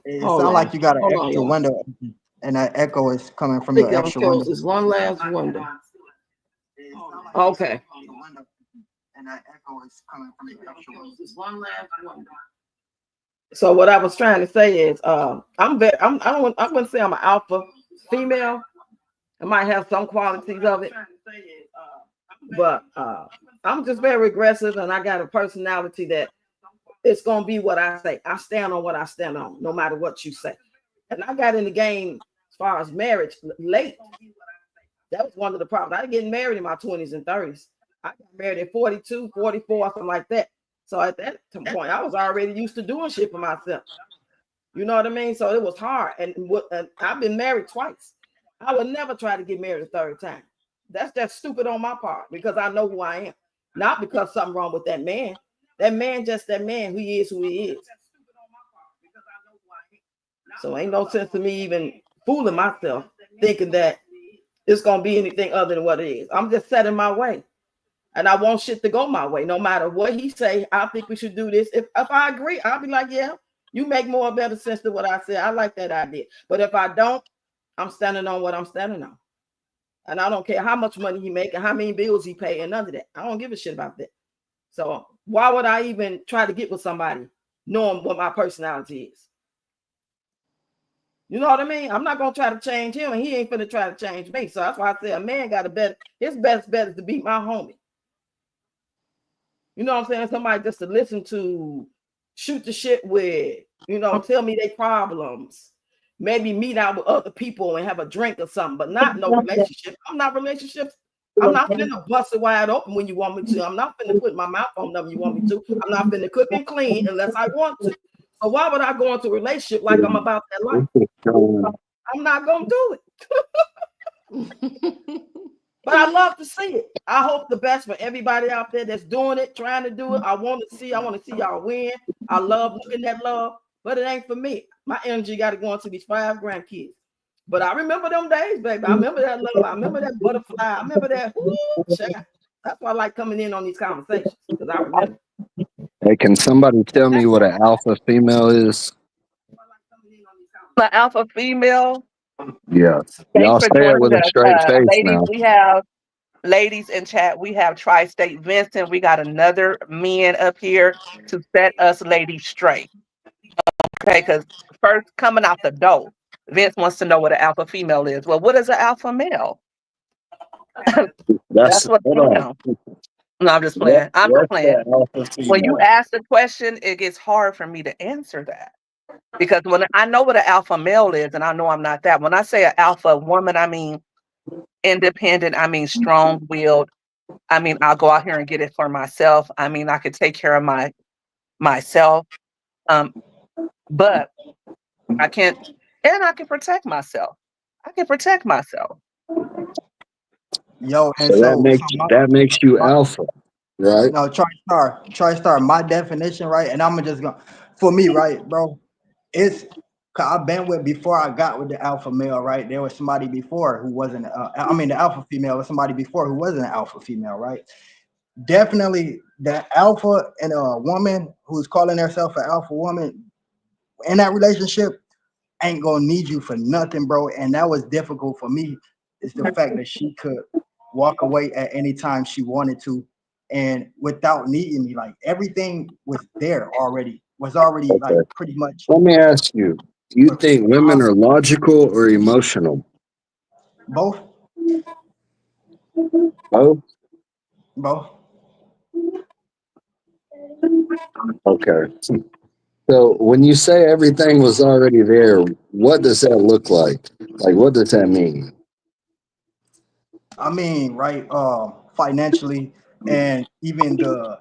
It sounds like you got an extra window, and that echo is coming from your extra window. There's one last window. Okay. And that echo is coming from your extra window. There's one last window. So what I was trying to say is, I wouldn't say I'm an alpha female. I might have some qualities of it, but I'm just very aggressive, and I got a personality that it's gonna be what I say. I stand on what I stand on, no matter what you say. And I got in the game as far as marriage late. That was one of the problems. I didn't get married in my 20s and 30s. I got married at 42, 44, something like that. So at that point, I was already used to doing shit for myself. You know what I mean? So it was hard. And I've been married twice. I would never try to get married a third time. That's just stupid on my part because I know who I am. Not because something wrong with that man. That man, just that man, who he is, who he is. So ain't no sense to me even fooling myself, thinking that it's going to be anything other than what it is. I'm just set in my way. And I want shit to go my way. No matter what he say, I think we should do this. If I agree, I'll be like, yeah, you make more better sense than what I said. I like that idea. But if I don't, I'm standing on what I'm standing on. And I don't care how much money he make and how many bills he pay and none of that. I don't give a shit about that. So Why would I even try to get with somebody knowing what my personality is? You know what I mean? I'm not gonna try to change him, and he ain't finna try to change me. So that's why I say a man got a better. His best bet is to be my homie. You know what I'm saying? Somebody just to listen to, shoot the shit with. You know, tell me their problems. Maybe meet out with other people and have a drink or something, but not no relationship. I'm not relationships. I'm not finna bust it wide open when you want me to. I'm not finna put my mouth on them you want me to. I'm not finna cook and clean unless I want to. So why would I go into a relationship like I'm about that life? I'm not gonna do it. But I love to see it. I hope the best for everybody out there that's doing it, trying to do it. I want to see y'all win. I love looking at love, but it ain't for me. My energy got to go into these 5 grandkids. But I remember them days, baby. I remember that love. I remember that butterfly. I remember that. That's why I like coming in on these conversations, because I remember. Hey, can somebody tell me what an alpha female is? The alpha female. Yeah. Thanks Y'all for say it joining with a us, straight face ladies. now. We have ladies in chat. We have Tri-State Vincent. We got another man up here to set us ladies straight. Okay, because first coming out the door, Vince wants to know what an alpha female is. Well, what is an alpha male? That's what hold I on. know. No, I'm just playing. I'm just playing. When you ask the question, it gets hard for me to answer that. Because when I know what an alpha male is, and I know I'm not that. When I say an alpha woman, I mean independent, I mean strong-willed. I mean, I'll go out here and get it for myself. I mean, I could take care of myself. But I can't, and I can protect myself. I can protect myself. Yo, and So that makes you my, alpha, right? no, TriStar. My definition, right? And I'm just gonna, for me, right, bro. It's, cause I've been with, before I got with the alpha male, right? There was somebody before who wasn't. The alpha female was somebody before who wasn't an alpha female, right? Definitely, the alpha and a woman who's calling herself an alpha woman in that relationship ain't gonna need you for nothing, bro. And that was difficult for me. Is the fact that she could walk away at any time she wanted to, and without needing me, like everything was there already. Was already Okay. like pretty much. Let me ask you, do you think women are logical or emotional? Both. Both? Both. Okay. So when you say everything was already there, what does that look like? Like, what does that mean? I mean, right, financially and even the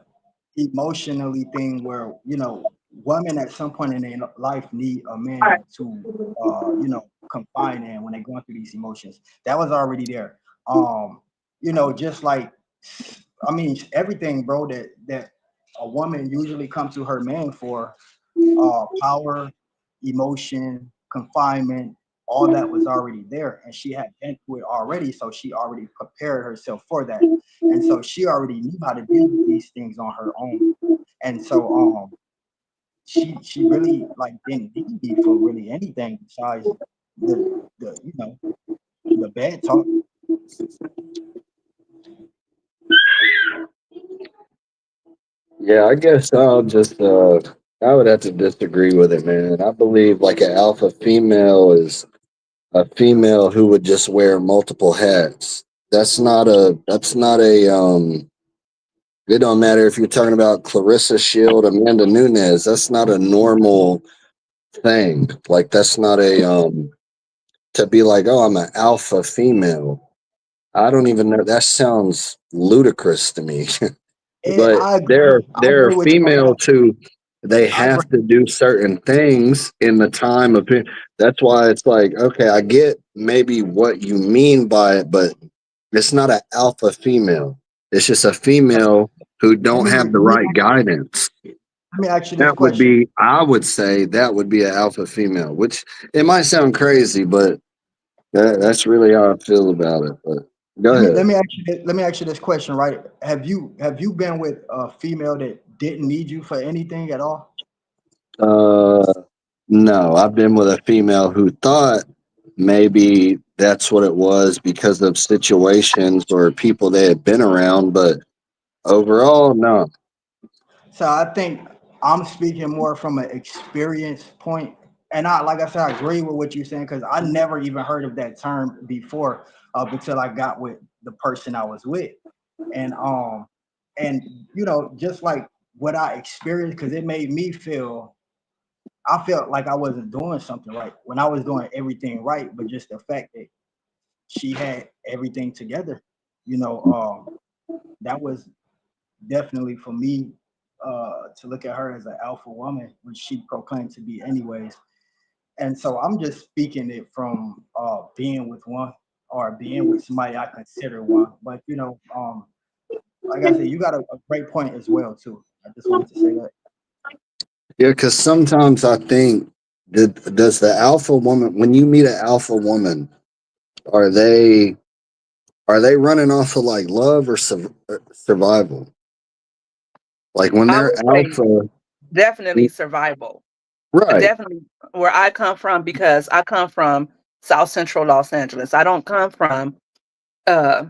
emotionally thing where, women at some point in their life need a man to, confide in when they're going through these emotions. That was already there. Just like, I mean, everything, bro, that a woman usually comes to her man for, power, emotion, confinement, all that was already there, and she had been through it already, so she already prepared herself for that, and so she already knew how to deal with these things on her own, and so she really like didn't need me for really anything besides the bad talk. Yeah, I guess I would have to disagree with it, man. I believe like an alpha female is a female who would just wear multiple hats. That's not a it don't matter if you're talking about Clarissa Shield, Amanda Nunes, that's not a normal thing. Like that's not to be like, oh, I'm an alpha female. I don't even know. That sounds ludicrous to me. And But I they're agree. I they're agree with you on that. female too. They I agree. have to do certain things in the time of. That's why it's like, okay, I get maybe what you mean by it, but it's not an alpha female. It's just a female who don't have the right guidance. Let me ask you this That would question. be, I would say, that would be an alpha female. Which it might sound crazy, but that's really how I feel about it. But go Let me ahead. let me ask you let me ask you this question, right? Have you been with a female that didn't need you for anything at all? Uh, no, I've been with a female who thought maybe that's what it was because of situations or people they had been around, but overall, no. So I think I'm speaking more from an experience point, and I, like I said, I agree with what you're saying because I never even heard of that term before until I got with the person I was with, and um, and just like what I experienced, because it made me feel, I felt like I wasn't doing something right when I was doing everything right, but just the fact that she had everything together, that was definitely for me to look at her as an alpha woman, which she proclaimed to be anyways. And so I'm just speaking it from being with one or being with somebody I consider one. But like I said, you got a great point as well too. I just wanted to say that. Yeah, because sometimes I think does the alpha woman when you meet an alpha woman, are they running off of like love or survival? Like when I they're would say alpha, definitely survival. right? Definitely where I come from, because I come from South Central Los Angeles. Uh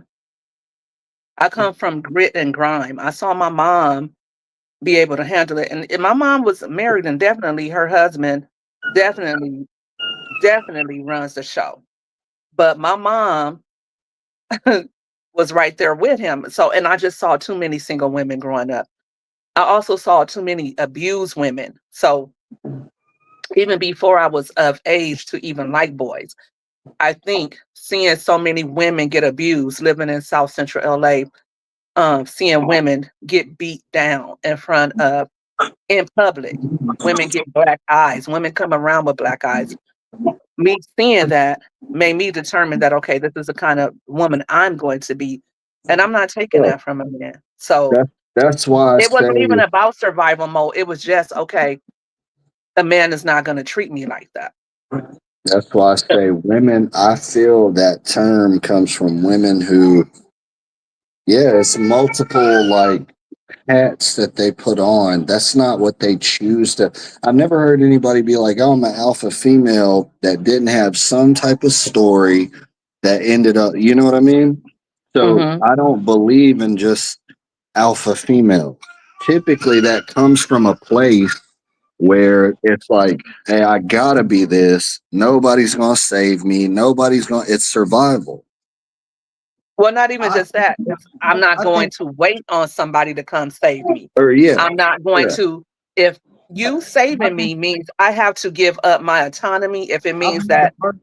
I come from grit and grime. I saw my mom be able to handle it. And my mom was married, and definitely her husband definitely definitely runs the show. But my mom was right there with him. So, and I just saw too many single women growing up. I also saw too many abused women. So even before I was of age to even like boys, I think seeing so many women get abused living in South Central LA, seeing women get beat down in public, women get black eyes, women come around with black eyes. Me seeing that made me determine that, okay, this is the kind of woman I'm going to be. And I'm not taking Yeah. that from a man. So That's why I it say wasn't even about survival mode. It was just, okay, a man is not going to treat me like that. women. I feel that term comes from women who, yeah, it's multiple like hats that they put on. That's not what they choose to. I've never heard anybody be like, "Oh, I'm an alpha female," that didn't have some type of story that ended up. You know what I mean? So Hmm. I don't believe in just alpha female. Typically, that comes from a place where it's like, hey, I gotta be this. Nobody's gonna save me. Nobody's gonna. It's survival. Well, not even I just that. I'm not I going think to wait on somebody to come save me. Or yeah, I'm not going yeah. to, if you I saving think me means I have to give up my autonomy, if it I means believe the that first.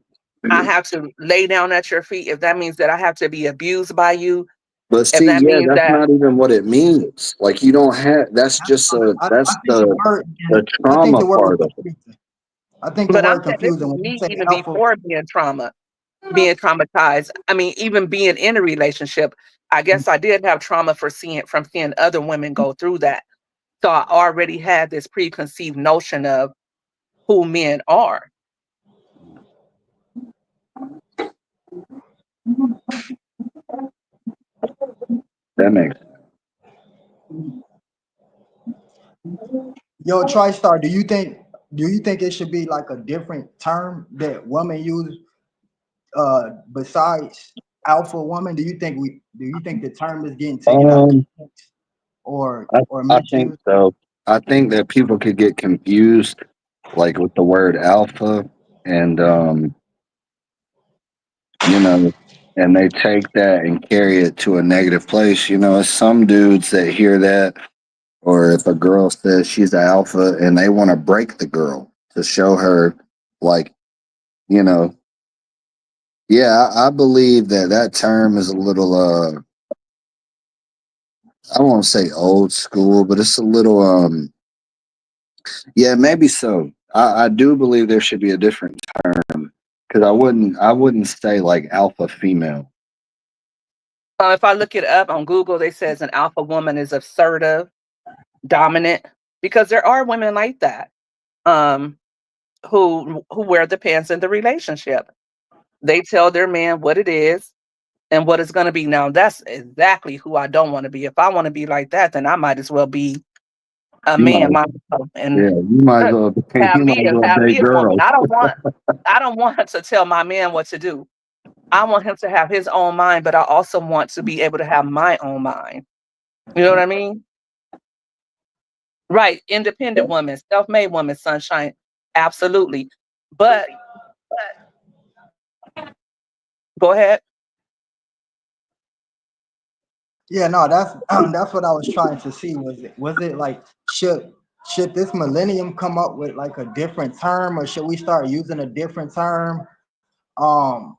I have to lay down at your feet, if that means that I have to be abused by you, But if see, that yeah, means that's that, not even what it means. Like you don't have. That's just a. I That's think the word. the I think trauma the word is part of it. confusing. I think the but I'm word saying this confusing is when you me say even alpha. before being traumatized. I mean, even being in a relationship, I guess I did have trauma from seeing other women go through that. So I already had this preconceived notion of who men are. That makes. Yo, TriStar, do you think it should be like a different term that women use besides alpha woman? Do you think the term is getting taken out of Um, context or I, or I think misused? so. I think that people could get confused, like with the word alpha, and you know, and they take that and carry it to a negative place. You know, it's some dudes that hear that, or if a girl says she's an alpha, and they want to break the girl to show her, like, you know, yeah, I believe that that term is a little, I won't say old school, but it's a little, yeah, maybe so. I do believe there should be a different term because I wouldn't say like alpha female. If I look it up on Google, they says an alpha woman is assertive, dominant, because there are women like that, um, who wear the pants in the relationship. They tell their man what it is and what it's going to be. Now, that's exactly who I don't want to be. If I want to be like that, then I might as well be a You might, man myself yeah, and you might as well, you might as well have date me a woman. girls. I don't want to tell my man what to do. I want him to have his own mind, but I also want to be able to have my own mind. You know what I mean? Right, independent woman, self-made woman, sunshine, absolutely. But go ahead. Yeah, no, that's that's what I was trying to see. Was it like should this millennium come up with like a different term, or should we start using a different term um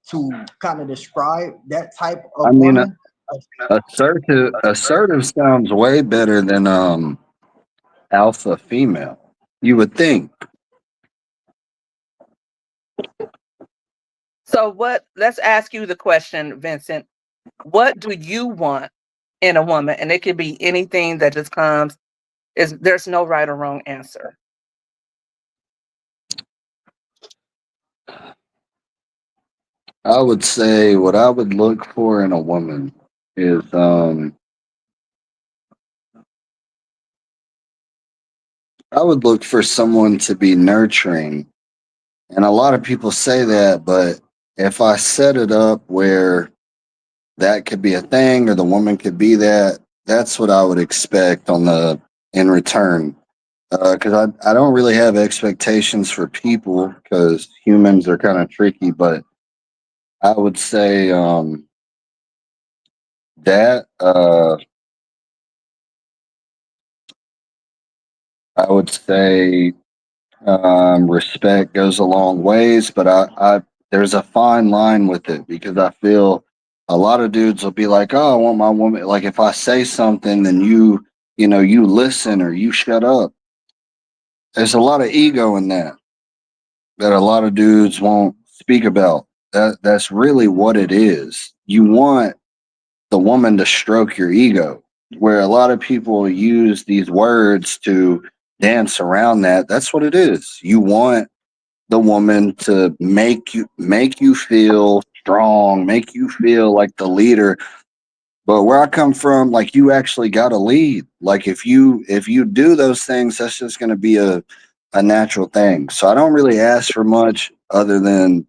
to kind of describe that type I of mean, woman? assertive sounds way better than alpha female. You would think. So let's ask you the question, Vincent. What do you want in a woman? And it could be anything that just comes, there's no right or wrong answer. I would say what I would look for in a woman is I would look for someone to be nurturing. And a lot of people say that, but if I set it up where that could be a thing or the woman could be that, that's what I would expect on the in return. Because I don't really have expectations for people because humans are kind of tricky, but I would say that I would say respect goes a long ways, but I there's a fine line with it because I feel a lot of dudes will be like, "Oh, I want my woman." Like if I say something, then you know, you listen or you shut up. There's a lot of ego in that that a lot of dudes won't speak about. That's really what it is. You want the woman to stroke your ego, where a lot of people use these words to dance around that. That's what it is. You want the woman to make you feel strong, make you feel like the leader. But where I come from, like you actually got to lead. Like if you do those things, that's just going to be a natural thing. So I don't really ask for much other than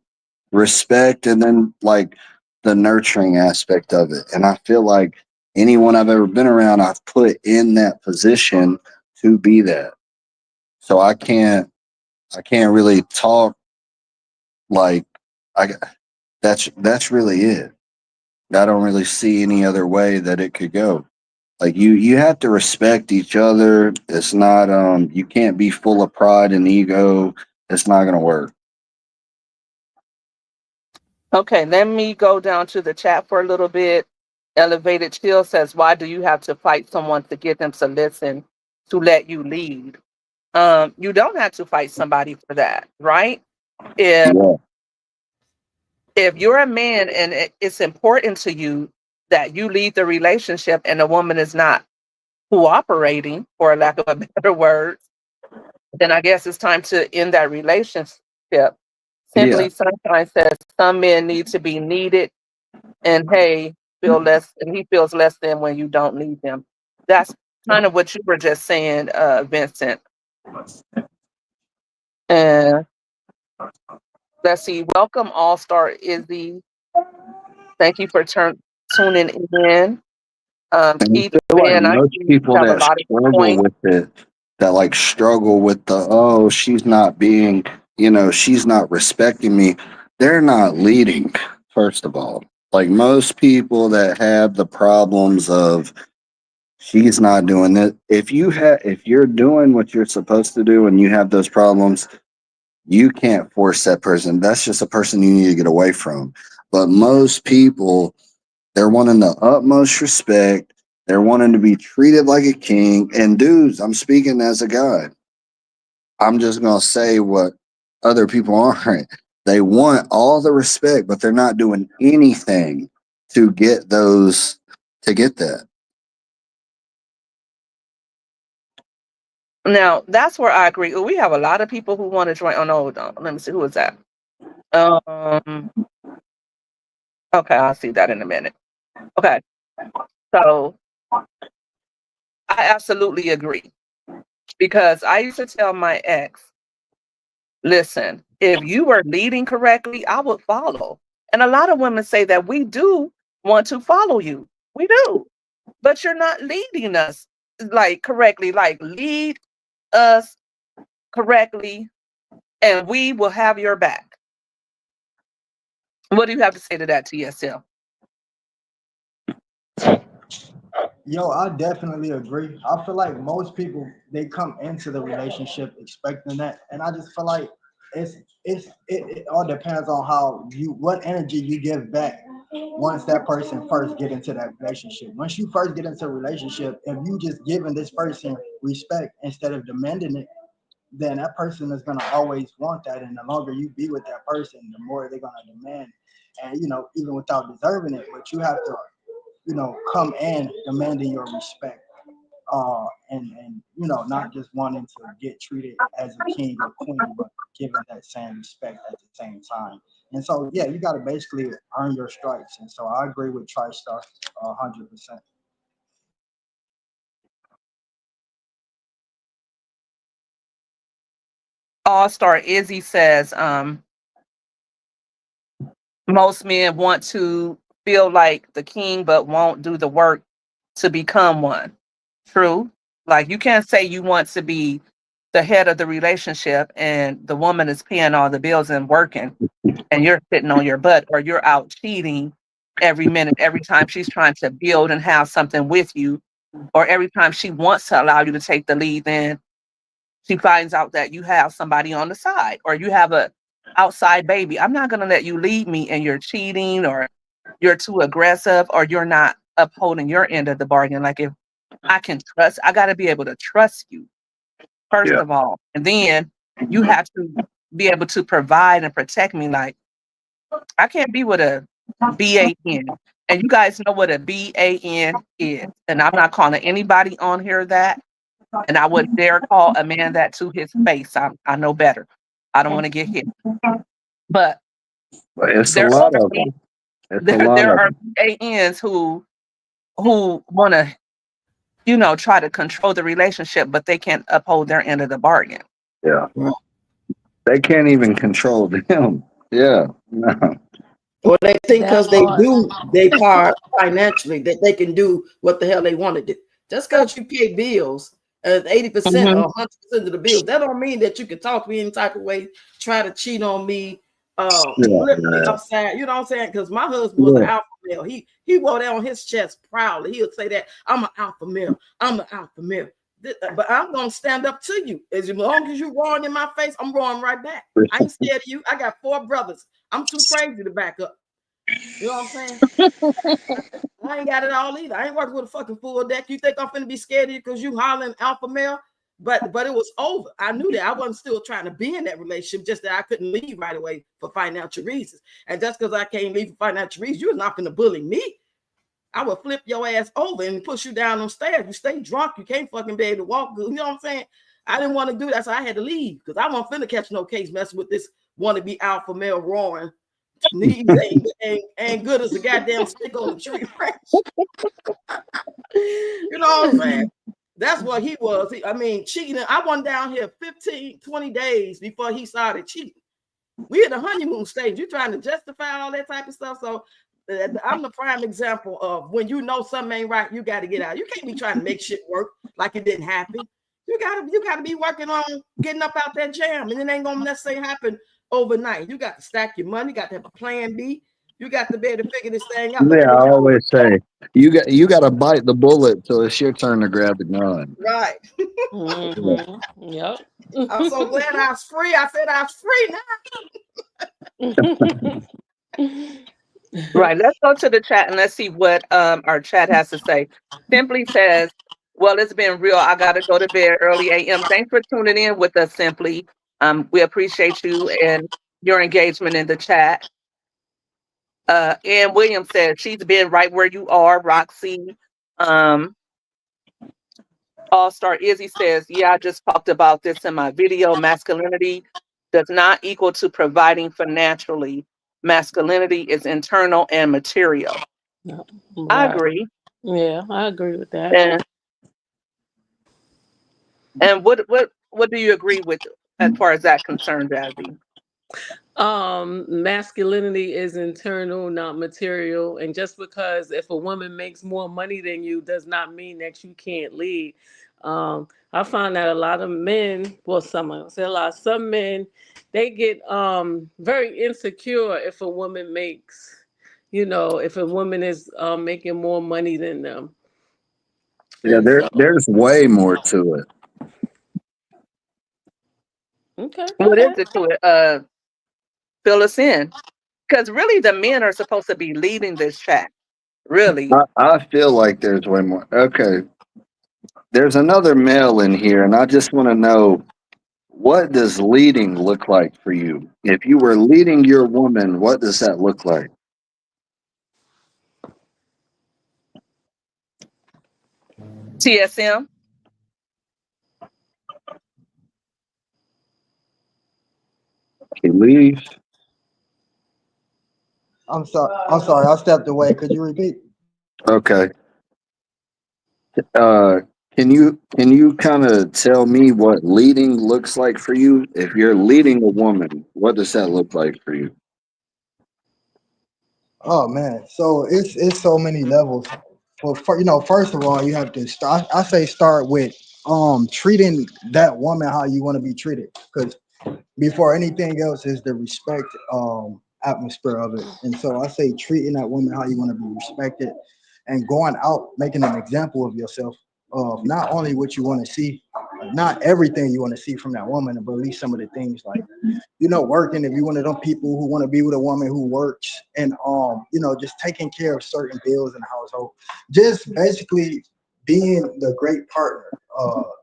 respect and then like the nurturing aspect of it. And I feel like anyone I've ever been around, I've put in that position to be that. So I can't really talk like I that's really it. I don't really see any other way that it could go. Like you have to respect each other. It's not you can't be full of pride and ego. It's not gonna work. Okay, let me go down to the chat for a little bit. Elevated Chill says, why do you have to fight someone to get them to listen, to let you lead? You don't have to fight somebody for that, right? If Yeah. if you're a man and it's important to you that you lead the relationship and the woman is not cooperating, for lack of a better word, then I guess it's time to end that relationship. Yeah. Simply Sunshine says some men need to be needed and feel less, and he feels less than when you don't need him. That's kind of what you were just saying, Vincent. And let's see, welcome All Star Izzy. Thank you for tuning in. And I Keith, feel like man, I most see you people have a that lot of struggle points. with it, that like struggle with the, oh, she's not being, she's not respecting me, they're not leading, first of all. Like most people that have the problems of she's not doing it. If you're doing what you're supposed to do and you have those problems, you can't force that person. That's just a person you need to get away from. But most people, they're wanting the utmost respect. They're wanting to be treated like a king. And dudes, I'm speaking as a guy. I'm just going to say what other people aren't. They want all the respect, but they're not doing anything to get that. Now, that's where I agree. We have a lot of people who want to join. Oh, no, hold on. Let me see. Who is that? Okay, I'll see that in a minute. Okay. So I absolutely agree because I used to tell my ex, listen, if you were leading correctly, I would follow. And a lot of women say that we do want to follow you. We do, but you're not leading us. like correctly, like lead us correctly, and we will have your back. What do you have to say to that, TSL? Yo, I definitely agree. I feel like most people, they come into the relationship expecting that, and I just feel like it all depends on what energy you give back once that person first get into that relationship. Once you first get into a relationship, if you just giving this person respect instead of demanding it, then that person is gonna always want that, and the longer you be with that person, the more they're gonna demand. And even without deserving it, but you have to come in demanding your respect, and not just wanting to get treated as a king or queen, but giving that same respect at the same time. And so, yeah, you got to basically earn your stripes. And so I agree with TriStar 100%. All-Star Izzy says, most men want to feel like the king, but won't do the work to become one. True. Like you can't say you want to be the head of the relationship and the woman is paying all the bills and working and you're sitting on your butt, or you're out cheating every minute, every time she's trying to build and have something with you, or every time she wants to allow you to take the lead, then she finds out that you have somebody on the side or you have a outside baby. I'm not going to let you lead me and you're cheating or you're too aggressive or you're not upholding your end of the bargain. Like if I can trust, I got to be able to trust you first of all. And then you have to be able to provide and protect me. Like I can't be with a BAN. And you guys know what a BAN is. And I'm not calling anybody on here that. And I wouldn't dare call a man that to his face. I know better. I don't want to get hit. But It's a there lot are of them. It's a lot there of are them. ANs who want to, try to control the relationship, but they can't uphold their end of the bargain. Yeah. They can't even control them. Yeah. No. Or they think because That they part. do their part financially that they can do what the hell they want to do. Just because you pay bills, 80% or 100% of the bills, that don't mean that you can talk to me any type of way, try to cheat on me, flip me upside. You know what I'm saying? Because my husband was an alpha male. He wore that on his chest proudly. He would say that I'm an alpha male. I'm an alpha male. But I'm gonna stand up to you. As long as you roaring in my face, I'm roaring right back. I ain't scared of you. I got 4 brothers. I'm too crazy to back up. You know what I'm saying? I ain't got it all either. I ain't working with a fucking full deck. You think I'm finna be scared of you because you hollering alpha male? But it was over. I knew that. I wasn't still trying to be in that relationship, just that I couldn't leave right away for financial reasons. And just because I can't leave for financial reasons, you're not gonna bully me. I would flip your ass over and push you down on stairs. You stay drunk, you can't fucking be able to walk good. You know what I'm saying? I didn't want to do that, so I had to leave because I wasn't finna catch no case messing with this wannabe alpha male roaring. Knees ain't good as a goddamn stick on the tree branch. You know what I'm saying? That's what he was. Cheating. I went down here 15, 20 days before he started cheating. We at the honeymoon stage. You're trying to justify all that type of stuff. So I'm the prime example of when you know something ain't right, you got to get out. You can't be trying to make shit work like it didn't happen. You gotta be working on getting up out that jam, and it ain't gonna necessarily happen overnight. You got to stack your money. Got to have a plan B. You got to be able to figure this thing out. Yeah, I always say you got to bite the bullet till it's your turn to grab the gun. Right. Yep. I'm so glad I was free. I said I was free now. Right. Let's go to the chat and let's see what our chat has to say. Simply says, well, it's been real. I got to go to bed early a.m. Thanks for tuning in with us, Simply. We appreciate you and your engagement in the chat. Ann Williams says she's been right where you are, Roxy. All-Star Izzy says, yeah, I just talked about this in my video. Masculinity does not equal to providing financially. Masculinity is internal and material. Right. I agree. Yeah, I agree with that. And what do you agree with as far as that concerned, Jazzy? Masculinity is internal, not material. And just because if a woman makes more money than you does not mean that you can't lead. I find that a lot of men, well, some men, they get very insecure if a woman makes, if a woman is making more money than them. Yeah, And so, there's way more to it. okay, go What is ahead. it to it? Fill us in. Because really, the men are supposed to be leading this chat. Really. I feel like there's way more. Okay, there's another male in here, and I just want to know, what does leading look like for you? If you were leading your woman, what does that look like? TSM. He leaves. I'm sorry. I'm sorry. I stepped away. Could you repeat? Okay. Uh, can you kind of tell me what leading looks like for you? If you're leading a woman, what does that look like for you? Oh man, so it's so many levels. Well, first of all, you have to start. I say start with treating that woman how you want to be treated, because before anything else is the respect atmosphere of it. And so I say treating that woman how you want to be respected, and going out making an example of yourself, of not only what you want to see, not everything you want to see from that woman, but at least some of the things, like, working. If you're one of them people who want to be with a woman who works, and just taking care of certain bills in the household, just basically being the great partner,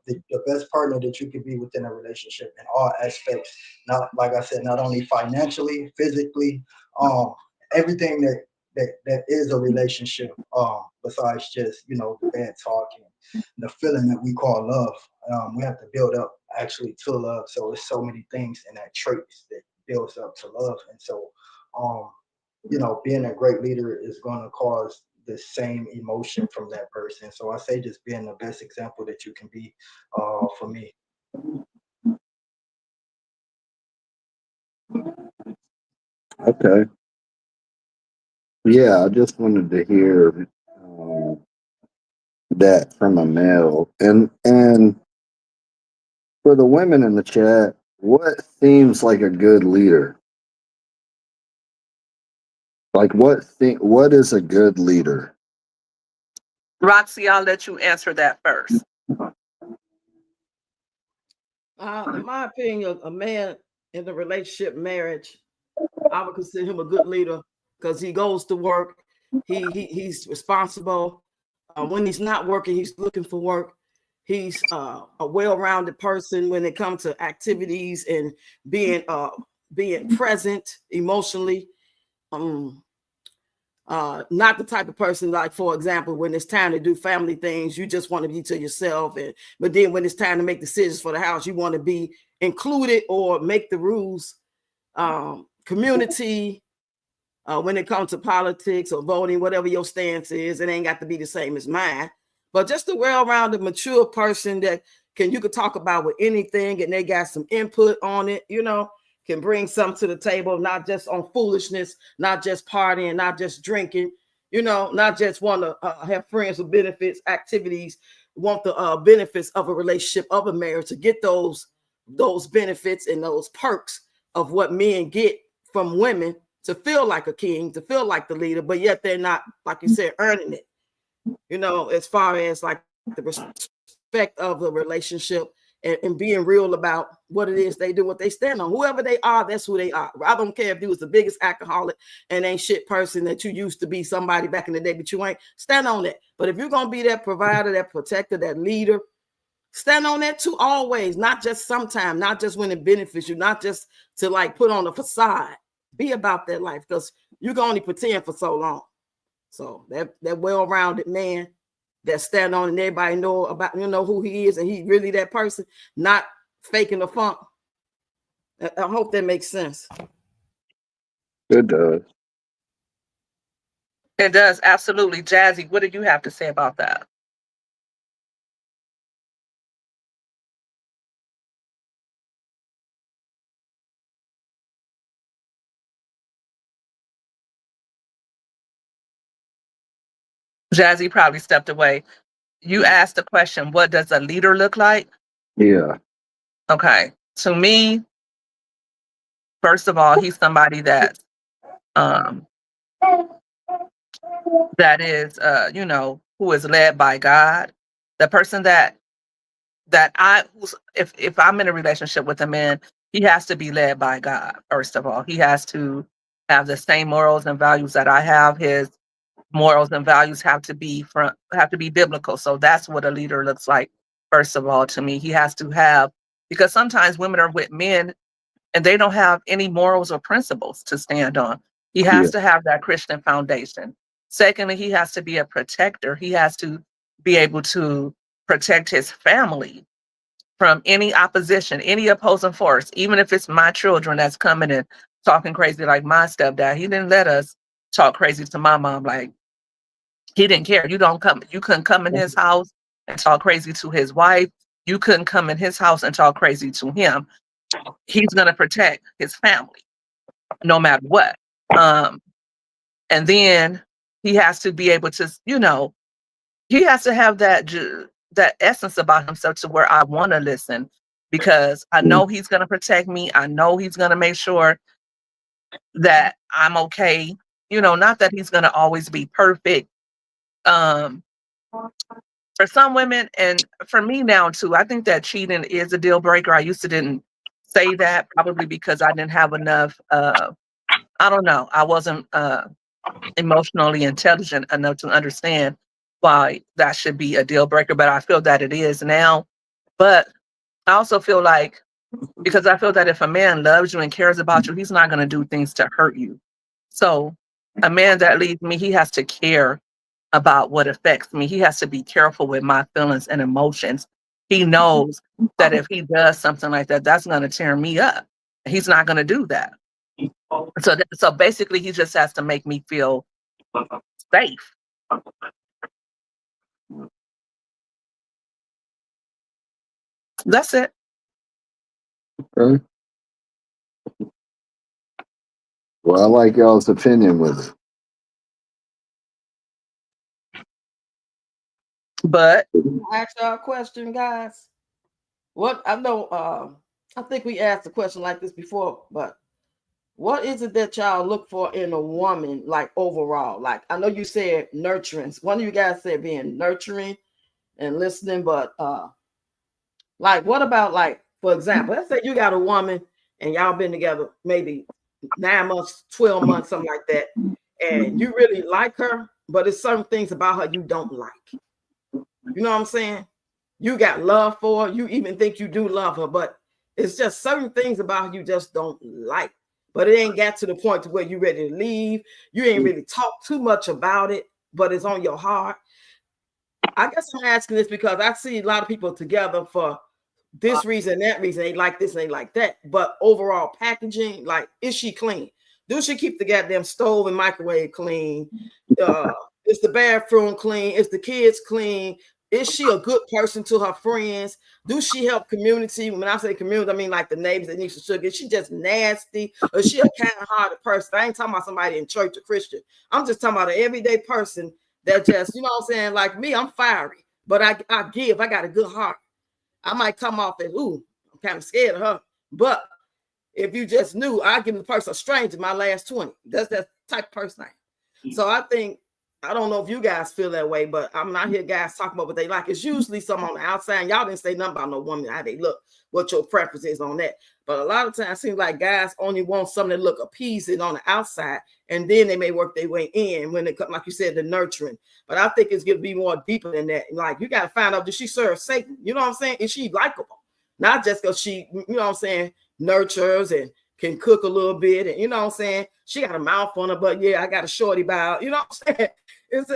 the best partner that you could be within a relationship in all aspects. Not, like I said, not only financially, physically, everything that is a relationship. Besides just the bad talking, the feeling that we call love. We have to build up actually to love. So it's so many things in that traits that builds up to love. And so, being a great leader is going to cause the same emotion from that person. So I say just being the best example that you can be, for me. Okay. Yeah, I just wanted to hear that from a male. And for the women in the chat, what seems like a good leader? Like what is a good leader? Roxy, I'll let you answer that first. In my opinion, a man in a relationship marriage, I would consider him a good leader because he goes to work. He's responsible. When he's not working, he's looking for work. He's a well-rounded person when it comes to activities and being present emotionally. Not the type of person, like, for example, when it's time to do family things, you just want to be to yourself. But then when it's time to make decisions for the house, you want to be included or make the rules. Community, when it comes to politics or voting, whatever your stance is, it ain't got to be the same as mine. But just a well-rounded, mature person that you could talk about with anything, and they got some input on it, can bring something to the table, not just on foolishness, not just partying, not just drinking, not just want to have friends with benefits, activities, want the benefits of a relationship, of a marriage, to get those benefits and those perks of what men get from women, to feel like a king, to feel like the leader, but yet they're not, like you said, earning it, as far as like the respect of the relationship, and being real about what it is they do, what they stand on. Whoever they are, that's who they are. I don't care if you was the biggest alcoholic and ain't shit person that you used to be, somebody back in the day, but you ain't. Stand on that. But if you're going to be that provider, that protector, that leader, stand on that too, always, not just sometime, not just when it benefits you, not just to like put on a facade. Be about that life, because you can only pretend for so long. So that well-rounded man that stand on and everybody know about, who he is, and he really that person, not faking the funk. I hope that makes sense. It does. It does, absolutely. Jazzy, what do you have to say about that? Jazzy probably stepped away. You asked the question, what does a leader look like? Yeah. Okay. To me, first of all, he's somebody um that is who is led by God. The person if I'm in a relationship with a man, he has to be led by God. First of all, he has to have the same morals and values that I have. His morals and values have to be biblical. So that's what a leader looks like. First of all, to me, he has to have, because sometimes women are with men and they don't have any morals or principles to stand on. He has to have that Christian foundation. Secondly, he has to be a protector. He has to be able to protect his family from any opposition, any opposing force, even if it's my children that's coming and talking crazy like my stepdad. He didn't let us talk crazy to my mom. Like, he didn't care. You couldn't come in his house and talk crazy to his wife. You couldn't come in his house and talk crazy to him. He's going to protect his family no matter what. And then he has to be able to, he has to have that essence about himself to where I want to listen, because I know he's going to protect me. I know he's going to make sure that I'm okay. Not that he's going to always be perfect. For some women, and for me now too, I think that cheating is a deal breaker. I used to didn't say that, probably because I didn't have enough, I don't know. I wasn't emotionally intelligent enough to understand why that should be a deal breaker, but I feel that it is now. But I also feel like, because I feel that if a man loves you and cares about you, he's not going to do things to hurt you. So a man that leaves me, he has to care about what affects me. He has to be careful with my feelings and emotions. He knows that if he does something like that, that's going to tear me up. He's not going to do that. So basically, he just has to make me feel safe. That's it. Okay. Well, I like y'all's opinion with it. But Ask y'all a question, guys. What I know, I think we asked a question like this before, but what is it that y'all look for in a woman, like overall? Like, I know you said nurturing. One of you guys said being nurturing and listening, but like, what about, like, for example, let's say you got a woman and y'all been together maybe 9 months, 12 months, something like that, and you really like her, but it's certain things about her you don't like. You know what I'm saying? You got love for her. You even think you do love her, but it's just certain things about her you just don't like. But it ain't got to the point to where you ready to leave. You ain't really talk too much about it, but it's on your heart. I guess I'm asking this because I see a lot of people together for this reason, that reason. They like this, they like that. But overall packaging, like, is she clean? Do she keep the goddamn stove and microwave clean? Is the bathroom clean? Is the kids clean? Is she a good person to her friends? Do she help community? When I say community, I mean like the neighbors that need some sugar. Is she just nasty? Or is she a kind-hearted person? I ain't talking about somebody in church or Christian. I'm just talking about an everyday person that just, you know what I'm saying? Like me, I'm fiery, but I give. I got a good heart. I might come off as, ooh, I'm kind of scared of her. But if you just knew, I give the person a stranger my last 20. That's that type of person I am. So I think, I don't know if you guys feel that way, but I'm not here guys talking about what they like. It's usually some on the outside. And y'all didn't say nothing about no woman, how they look, what your preference is on that. But a lot of times it seems like guys only want something that look appeasing on the outside, and then they may work their way in when they come, like you said, the nurturing. But I think it's gonna be more deeper than that. Like, you got to find out, does she serve Satan? You know what I'm saying? Is she likable? Not just because she, you know what I'm saying, nurtures and can cook a little bit, and you know what I'm saying, she got a mouth on her, but yeah, I got a shorty bow. You know what I'm saying?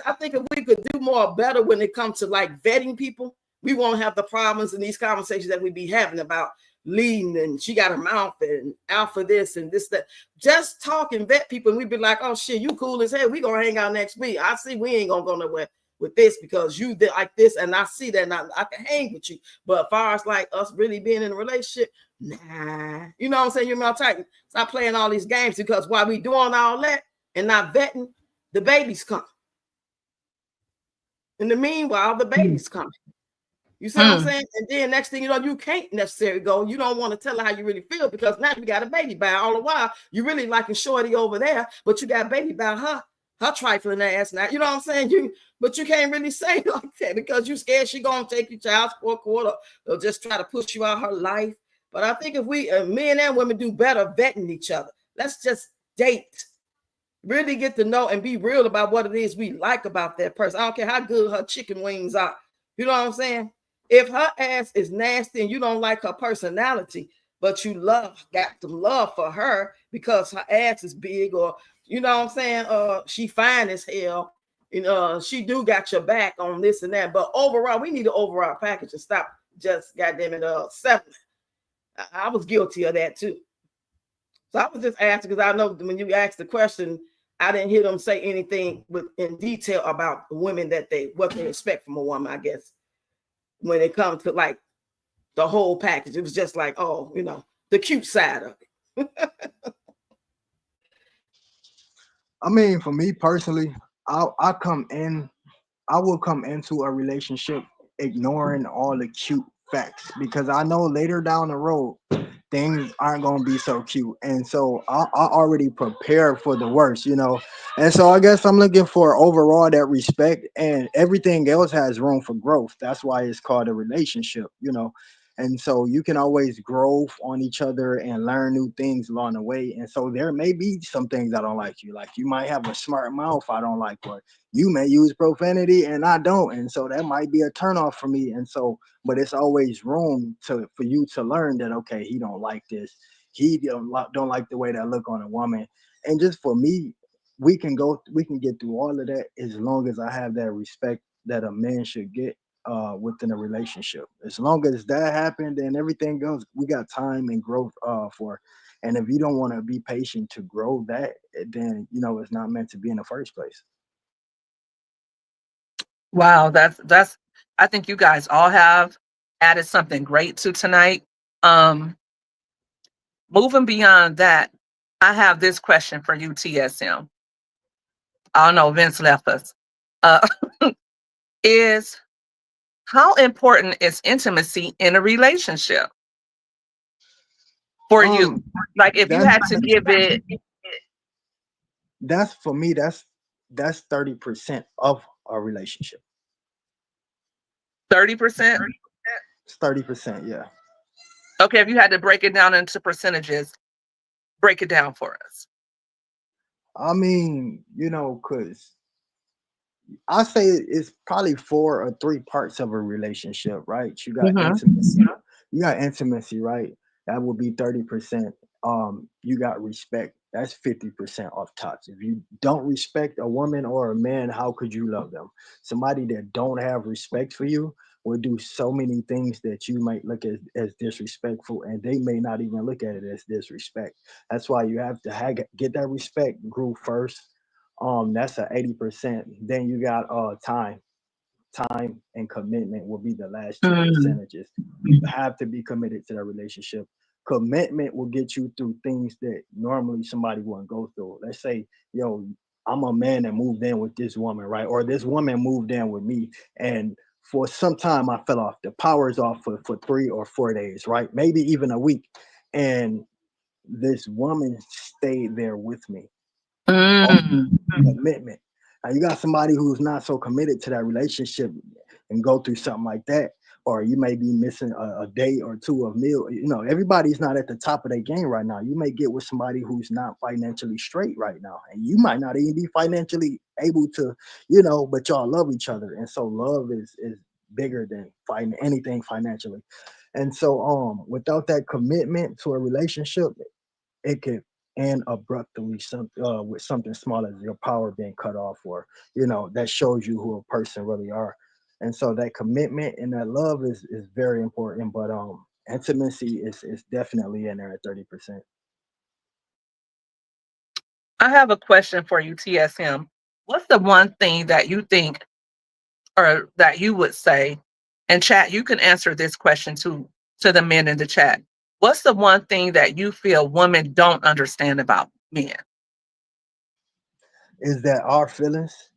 I think if we could do more better when it comes to like vetting people, we won't have the problems in these conversations that we be having about leading and she got a mouth and alpha this and this, that. Just talk and vet people, and we'd be like, oh shit, you cool as hell. We gonna hang out next week. I see we ain't gonna go nowhere with this because you did like this, and I see that, and I can hang with you. But as far as like us really being in a relationship, nah. You know what I'm saying? You're not tight. Stop playing all these games, because while we doing all that and not vetting, the babies come. In the meanwhile, the baby's coming. You see what I'm saying? And then next thing you know, you can't necessarily go. You don't want to tell her how you really feel because now you got a baby by all the while. You really liking Shorty over there, but you got a baby by her trifling ass now. You know what I'm saying? But you can't really say it like that because you scared she gonna take your child support court or just try to push you out her life. But I think if we men and women do better vetting each other, let's just date. Really get to know and be real about what it is we like about that person. I don't care how good her chicken wings are. You know what I'm saying? If her ass is nasty and you don't like her personality, but you got some love for her because her ass is big, or you know what I'm saying? She fine as hell. You know, she do got your back on this and that. But overall, we need an overall package and stop just goddamn it settling. I was guilty of that too. So I was just asking because I know when you asked the question, I didn't hear them say anything in detail about the women what they expect from a woman, I guess. When it comes to like the whole package, it was just like, oh, you know, the cute side of it. I mean, for me personally, I will come into a relationship ignoring all the cute facts because I know later down the road things aren't going to be so cute, and so I already prepared for the worst, you know. And so I guess I'm looking for overall that respect, and everything else has room for growth. That's why it's called a relationship, you know. And so you can always grow on each other and learn new things along the way. And so there may be some things I don't like you. Like you might have a smart mouth I don't like, or you may use profanity and I don't. And so that might be a turnoff for me. And so, but it's always room for you to learn that, okay, he don't like this. He don't like the way that look on a woman. And just for me, we can get through all of that as long as I have that respect that a man should get within a relationship. As long as that happened, then everything goes. We got time and growth for. And if you don't want to be patient to grow that, then you know it's not meant to be in the first place. Wow, that's I think you guys all have added something great to tonight. Moving beyond that, I have this question for you, TSM. I don't know, Vince left us. Is how important is intimacy in a relationship for you? Like if you had to give it, that's for me, that's 30% of our relationship. 30%? It's 30%, yeah. Okay, if you had to break it down into percentages, break it down for us. I mean, you know, because I say it's probably 4 or 3 parts of a relationship, right? You got intimacy. You got intimacy, right? That would be 30%. You got respect. That's 50% off tops. If you don't respect a woman or a man, how could you love them? Somebody that don't have respect for you will do so many things that you might look at as disrespectful, and they may not even look at it as disrespect. That's why you have to get that respect grew first. That's a 80%. Then you got time and commitment will be the last 2 percentages. You have to be committed to that relationship. Commitment will get you through things that normally somebody wouldn't go through. Let's say, yo, I'm a man that moved in with this woman, right? Or this woman moved in with me, and for some time I fell off. The power's off for 3 or 4 days, right? Maybe even a week. And this woman stayed there with me. Commitment. Now you got somebody who's not so committed to that relationship and go through something like that, or you may be missing a day or 2 of meal. You know, everybody's not at the top of their game right now. You may get with somebody who's not financially straight right now, and you might not even be financially able to, you know, but y'all love each other, and so love is bigger than anything financially. And so without that commitment to a relationship, it could end abruptly with something small as your power being cut off, or you know, that shows you who a person really are. And so that commitment and that love is very important, but intimacy is definitely in there at 30%. I have a question for you, TSM. What's the one thing that you think or that you would say, and chat, you can answer this question to the men in the chat. What's the one thing that you feel women don't understand about men? Is that our feelings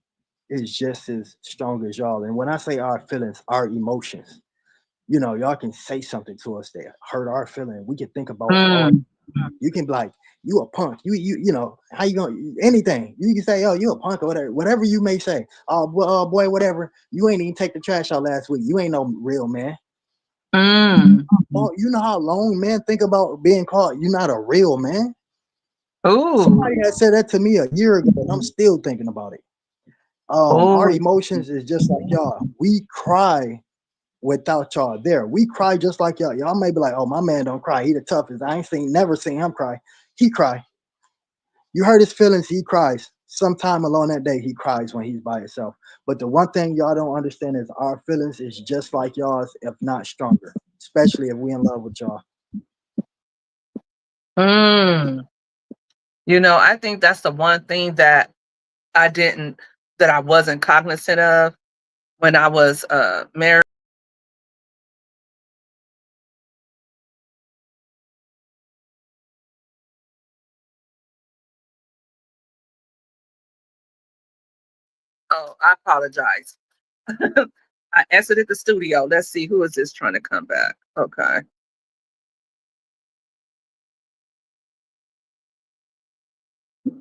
is just as strong as y'all. And when I say our feelings, our emotions, you know, y'all can say something to us that hurt our feeling. We can think about all. Mm. You can be like, you a punk. You know, how you gonna anything. You can say, oh, you a punk or whatever you may say. Oh, boy, whatever. You ain't even take the trash out last week. You ain't no real man. Mm. Oh, you know how long men think about being called you're not a real man? Ooh. Somebody had said that to me a year ago, and I'm still thinking about it. Our Ooh. emotions is just like y'all. We cry without y'all there. We cry just like y'all. Y'all may be like, oh, my man don't cry. He the toughest. I ain't never seen him cry. He cry. You hurt his feelings, he cries. Sometime along that day, he cries when he's by himself. But the one thing y'all don't understand is our feelings is just like y'all's, if not stronger, especially if we in love with y'all. Mm. You know, I think that's the one thing that I wasn't cognizant of when I was married. Oh, I apologize. I exited the studio. Let's see, who is this trying to come back? Okay.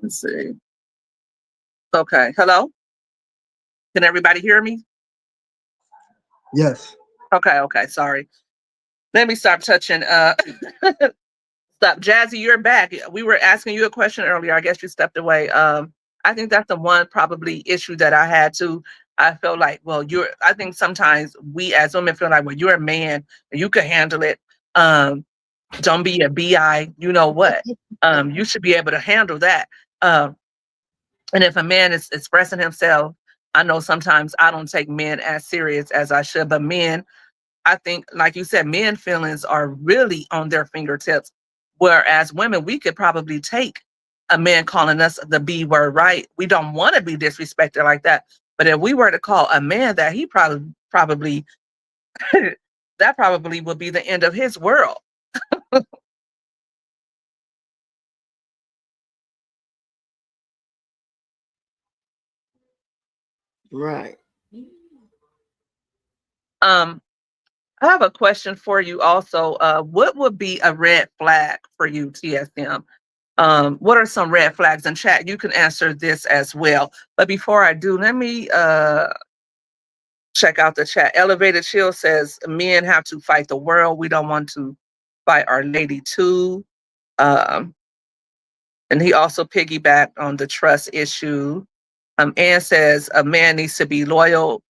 Let's see. Okay. Hello? Can everybody hear me? Yes. Okay, sorry. Let me stop touching stop. Jazzy, you're back. We were asking you a question earlier. I guess you stepped away. I think that's the one probably issue that I had too. I feel like, well, I think sometimes we as women feel like, well, you're a man and you can handle it. Don't be a bi, you know what? You should be able to handle that. And if a man is expressing himself, I know sometimes I don't take men as serious as I should, but men, I think, like you said, men feelings are really on their fingertips. Whereas women, we could probably take a man calling us the B word, right? We don't want to be disrespected like that. But if we were to call a man that, he probably that probably would be the end of his world. Right. Um, I have a question for you also. What would be a red flag for you, TSM? What are some red flags in chat? You can answer this as well. But before I do, let me check out the chat. Elevated Chill says men have to fight the world. We don't want to fight our lady too. And he also piggybacked on the trust issue. Ann says a man needs to be loyal.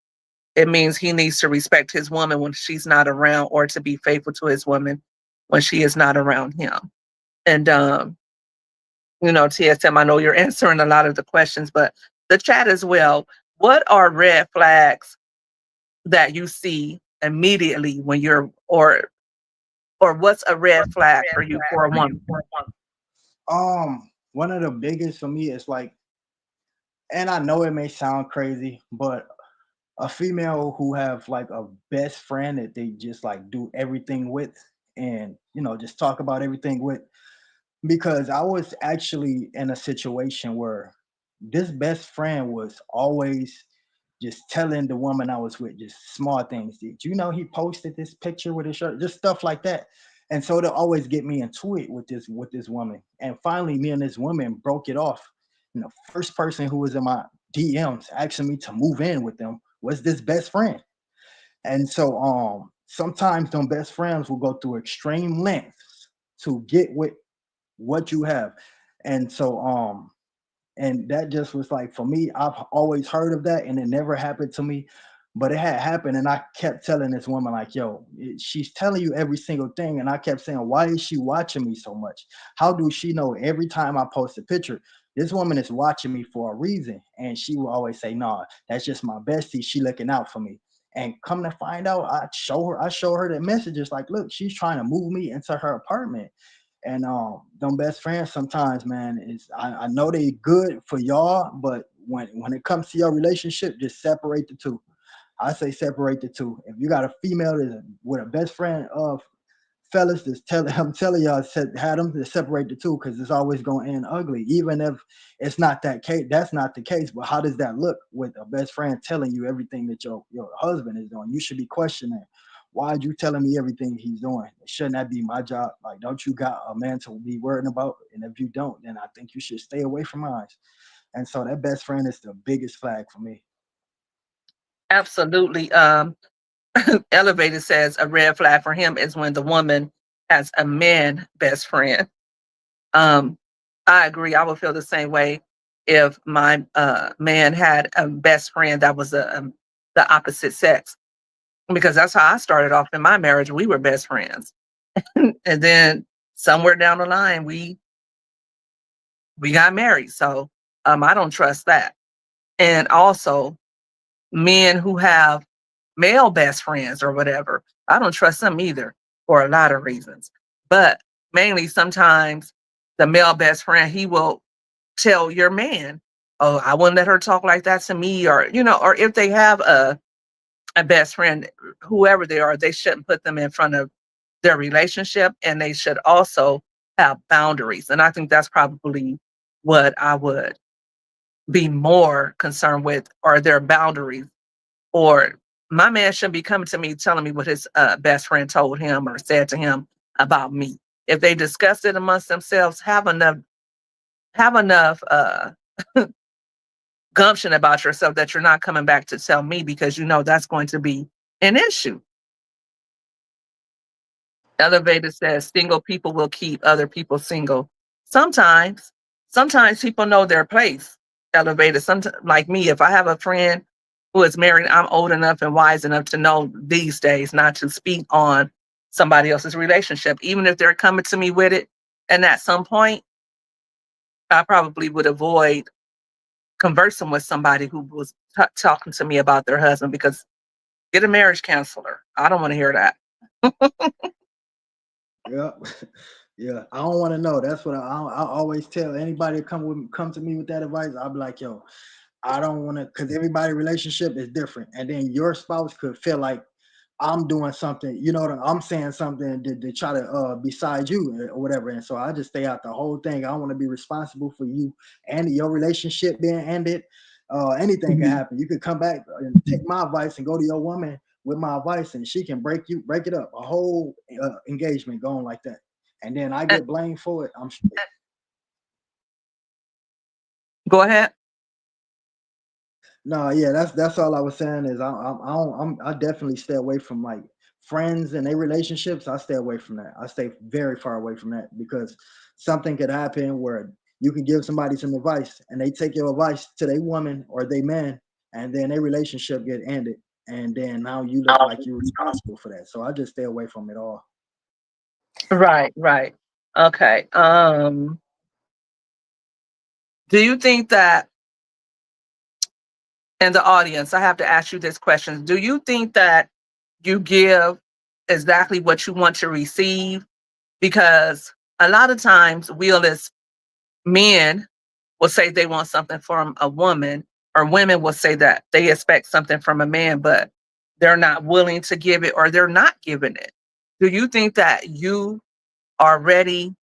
It means he needs to respect his woman when she's not around, or to be faithful to his woman when she is not around him. And you know, TSM, I know you're answering a lot of the questions, but the chat as well. What are red flags that you see immediately when you're, or what's a red flag for you for a woman? One of the biggest for me is like, and I know it may sound crazy, but a female who have like a best friend that they just like do everything with, and you know, just talk about everything with. Because I was actually in a situation where this best friend was always just telling the woman I was with just small things. Did you know he posted this picture with his shirt? Just stuff like that. And so they'll always get me into it with this woman. And finally, me and this woman broke it off. And the first person who was in my DMs asking me to move in with them was this best friend. And so sometimes them best friends will go through extreme lengths to get with what you have. And so and that just was like, for me, I've always heard of that and it never happened to me, but it had happened. And I kept telling this woman like, yo, she's telling you every single thing. And I kept saying, why is she watching me so much? How do she know every time I post a picture, this woman is watching me for a reason? And she will always say, nah, that's just my bestie, she looking out for me. And come to find out, I show her the messages like, look, she's trying to move me into her apartment. And them best friends sometimes, man, is I know they good for y'all, but when it comes to your relationship, just separate the two. I say separate the two. If you got a female that's with a best friend of fellas, I'm telling y'all, had them to separate the two because it's always going to end ugly, even if it's not that case. That's not the case. But how does that look with a best friend telling you everything that your husband is doing? You should be questioning. Why are you telling me everything he's doing? Shouldn't that be my job? Like, don't you got a man to be worrying about? And if you don't, then I think you should stay away from mine. And so that best friend is the biggest flag for me. Absolutely. Elevated says a red flag for him is when the woman has a man best friend. I agree. I would feel the same way if my man had a best friend that was the opposite sex, because that's how I started off in my marriage. We were best friends, and then somewhere down the line we got married. So I don't trust that. And also men who have male best friends or whatever, I don't trust them either for a lot of reasons. But mainly sometimes the male best friend, he will tell your man, oh, I wouldn't let her talk like that to me, or, you know, or if they have a best friend, whoever they are, they shouldn't put them in front of their relationship, and they should also have boundaries. And I think that's probably what I would be more concerned with, are their boundaries. Or my man shouldn't be coming to me telling me what his best friend told him or said to him about me. If they discuss it amongst themselves, have enough gumption about yourself that you're not coming back to tell me, because you know that's going to be an issue. Elevator says single people will keep other people single. Sometimes people know their place. Elevator, sometimes, like me, if I have a friend who is married, I'm old enough and wise enough to know these days not to speak on somebody else's relationship, even if they're coming to me with it. And at some point, I probably would avoid conversing with somebody who was talking to me about their husband, because get a marriage counselor. I don't want to hear that. Yeah, yeah. I don't want to know. That's what I always tell anybody that come to me with that advice. I'll be like, yo, I don't want to, because everybody's relationship is different, and then your spouse could feel like I'm doing something, you know, I'm saying something to try to beside you or whatever. And so I just stay out the whole thing. I don't want to be responsible for you and your relationship being ended. Anything can happen. You could come back and take my advice and go to your woman with my advice, and she can break it up. A whole engagement going like that, and then I get blamed for it. I'm straight. Go ahead. No, yeah, that's all I was saying is I definitely stay away from like friends and their relationships. I stay away from that. I stay very far away from that, because something could happen where you can give somebody some advice and they take your advice to their woman or their man, and then their relationship get ended, and then now you look like you're responsible for that. So I just stay away from it all. Right. Okay. Do you think that, in the audience, I have to ask you this question. Do you think that you give exactly what you want to receive? Because a lot of times we as men will say they want something from a woman, or women will say that they expect something from a man, but they're not willing to give it, or they're not giving it. Do you think that you are ready,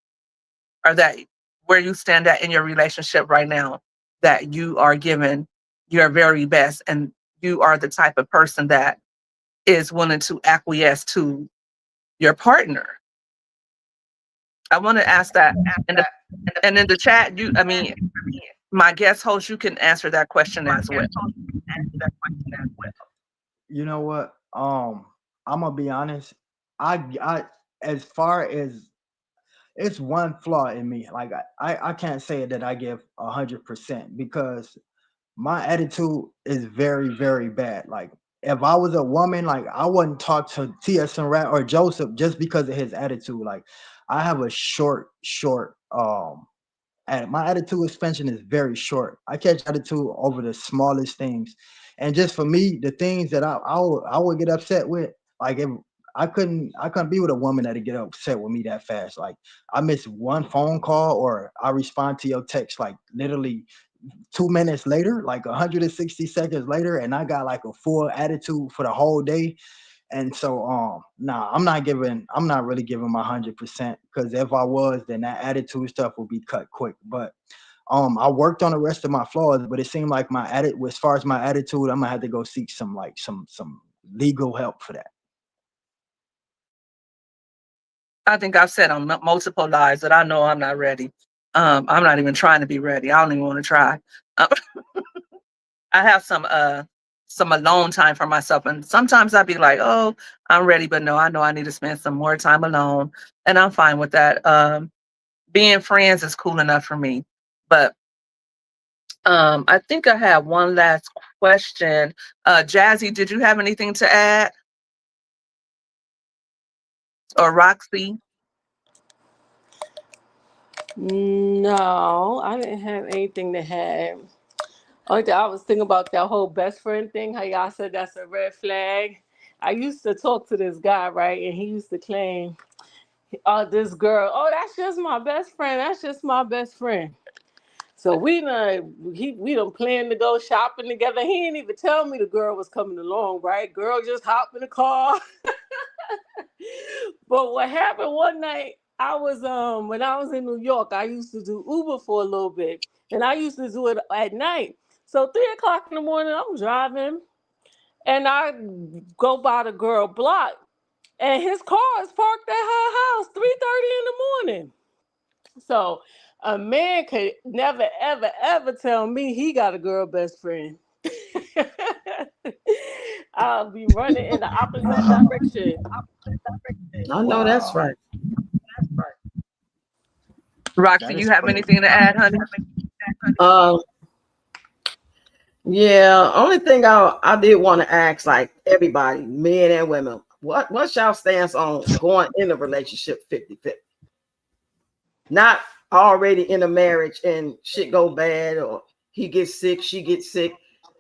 or that where you stand at in your relationship right now, that you are giving your very best, and you are the type of person that is willing to acquiesce to your partner? I want to ask that. And in the chat, my guest host, you can answer that question as well. You know what? I'm gonna be honest. I as far as it's one flaw in me. Like I can't say that I give 100%, because my attitude is very, very bad. Like if I was a woman, like I wouldn't talk to T.S. and Rat or Joseph just because of his attitude. Like I have a short and my attitude expansion is very short. I catch attitude over the smallest things. And just for me, the things that I would get upset with, like if I couldn't be with a woman that'd get upset with me that fast. Like I miss one phone call, or I respond to your text like literally 2 minutes later, like 160 seconds later, and I got like a full attitude for the whole day. And so nah, I'm not really giving my 100%, because if I was, then that attitude stuff will be cut quick. But I worked on the rest of my flaws, but it seemed like as far as my attitude, I'm gonna have to go seek some legal help for that. I think I've said on multiple lives that I know I'm not ready. I'm not even trying to be ready. I don't even want to try. Um, I have some alone time for myself, and sometimes I'd be like, "Oh, I'm ready," but no, I know I need to spend some more time alone, and I'm fine with that. Being friends is cool enough for me, but I think I have one last question. Jazzy, did you have anything to add, or Roxy? No, I didn't have anything to have. Only thing I was thinking about that whole best friend thing, how y'all said that's a red flag. I used to talk to this guy, right? And he used to claim, oh, this girl, oh, that's just my best friend. That's just my best friend. So we done planned to go shopping together. He didn't even tell me the girl was coming along, right? Girl just hopped in the car. But what happened one night, I was when I was in New York, I used to do Uber for a little bit. And I used to do it at night. So 3 o'clock in the morning, I'm driving and I go by the girl block and his car is parked at her house 3:30 in the morning. So a man could never, ever, ever tell me he got a girl best friend. I'll be running in the opposite direction. I know that's Wow, right. Roxy, that you is have crazy. anything to add, honey? Um, yeah, only thing I did want to ask, like everybody, men and women, what's y'all stance on going in a relationship 50-50? Not already in a marriage and shit go bad, or he gets sick, she gets sick,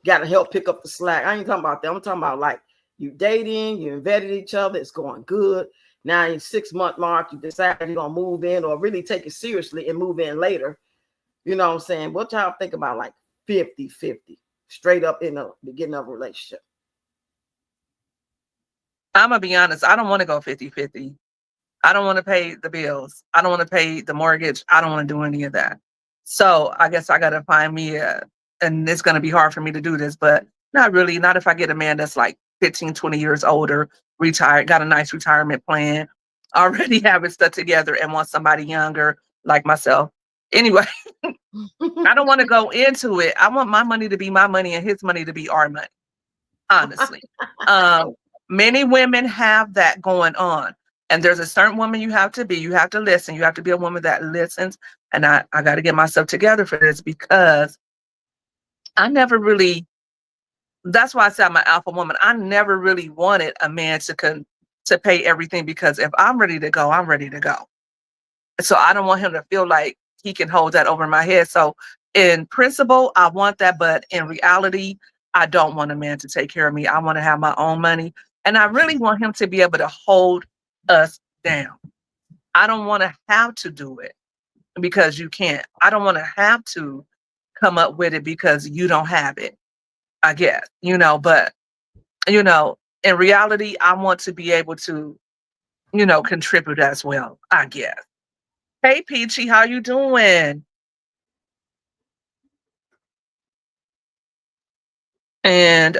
gotta help pick up the slack. I ain't talking about that. I'm talking about like you dating, you vetted each other, it's going good. Now in 6 month mark, you decide you're gonna move in or really take it seriously and move in later. You know what I'm saying? What y'all think about like 50-50 straight up in the beginning of a relationship? I'm gonna be honest. I don't want to go 50-50. I don't want to pay the bills. I don't want to pay the mortgage. I don't want to do any of that. So I guess I got to find me and it's going to be hard for me to do this, but not really. Not if I get a man that's like 15, 20 years older, retired, got a nice retirement plan, already have it stuck together, and want somebody younger like myself. Anyway, I don't want to go into it. I want my money to be my money and his money to be our money, honestly. Um, Many women have that going on. And there's a certain woman you have to be. You have to listen. You have to be a woman that listens. And I got to get myself together for this, because I never really, that's why I said I'm an alpha woman. I never really wanted a man to pay everything, because if I'm ready to go, I'm ready to go. So I don't want him to feel like he can hold that over my head. So in principle, I want that, but in reality, I don't want a man to take care of me. I want to have my own money. And I really want him to be able to hold us down. I don't want to have to do it because you can't. I don't want to have to come up with it because you don't have it, I guess, but in reality, I want to be able to, contribute as well, I guess. Hey, Peachy, how you doing? And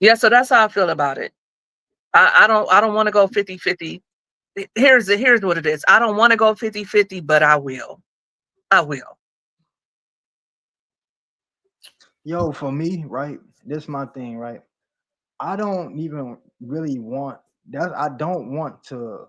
yeah, so that's how I feel about it. I don't want to go 50-50. Here's what it is. I don't want to go 50-50, but I will. I will. Yo, for me, right? This my thing, right? I don't even really want that. I don't want a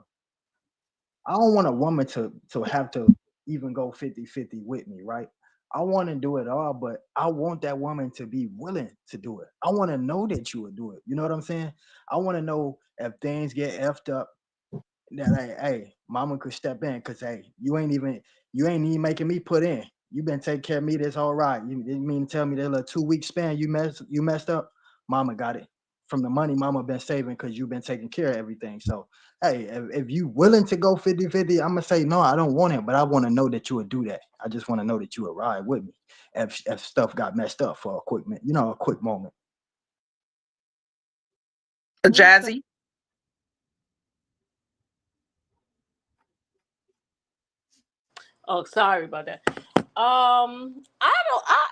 woman to have to even go 50-50 with me, right? I want to do it all, but I want that woman to be willing to do it. I want to know that you would do it. You know what I'm saying? I want to know if things get effed up, that hey, mama could step in, because hey, you ain't even making me put in. You been taking care of me this whole ride. You didn't mean to tell me that little 2 week span you messed up. Mama got it from the money mama been saving, because you've been taking care of everything. So hey, if you willing to go 50-50, I'm gonna say no, I don't want it, but I want to know that you would do that. I just want to know that you would ride with me if stuff got messed up for a quick moment. Jazzy? Oh, sorry about that. I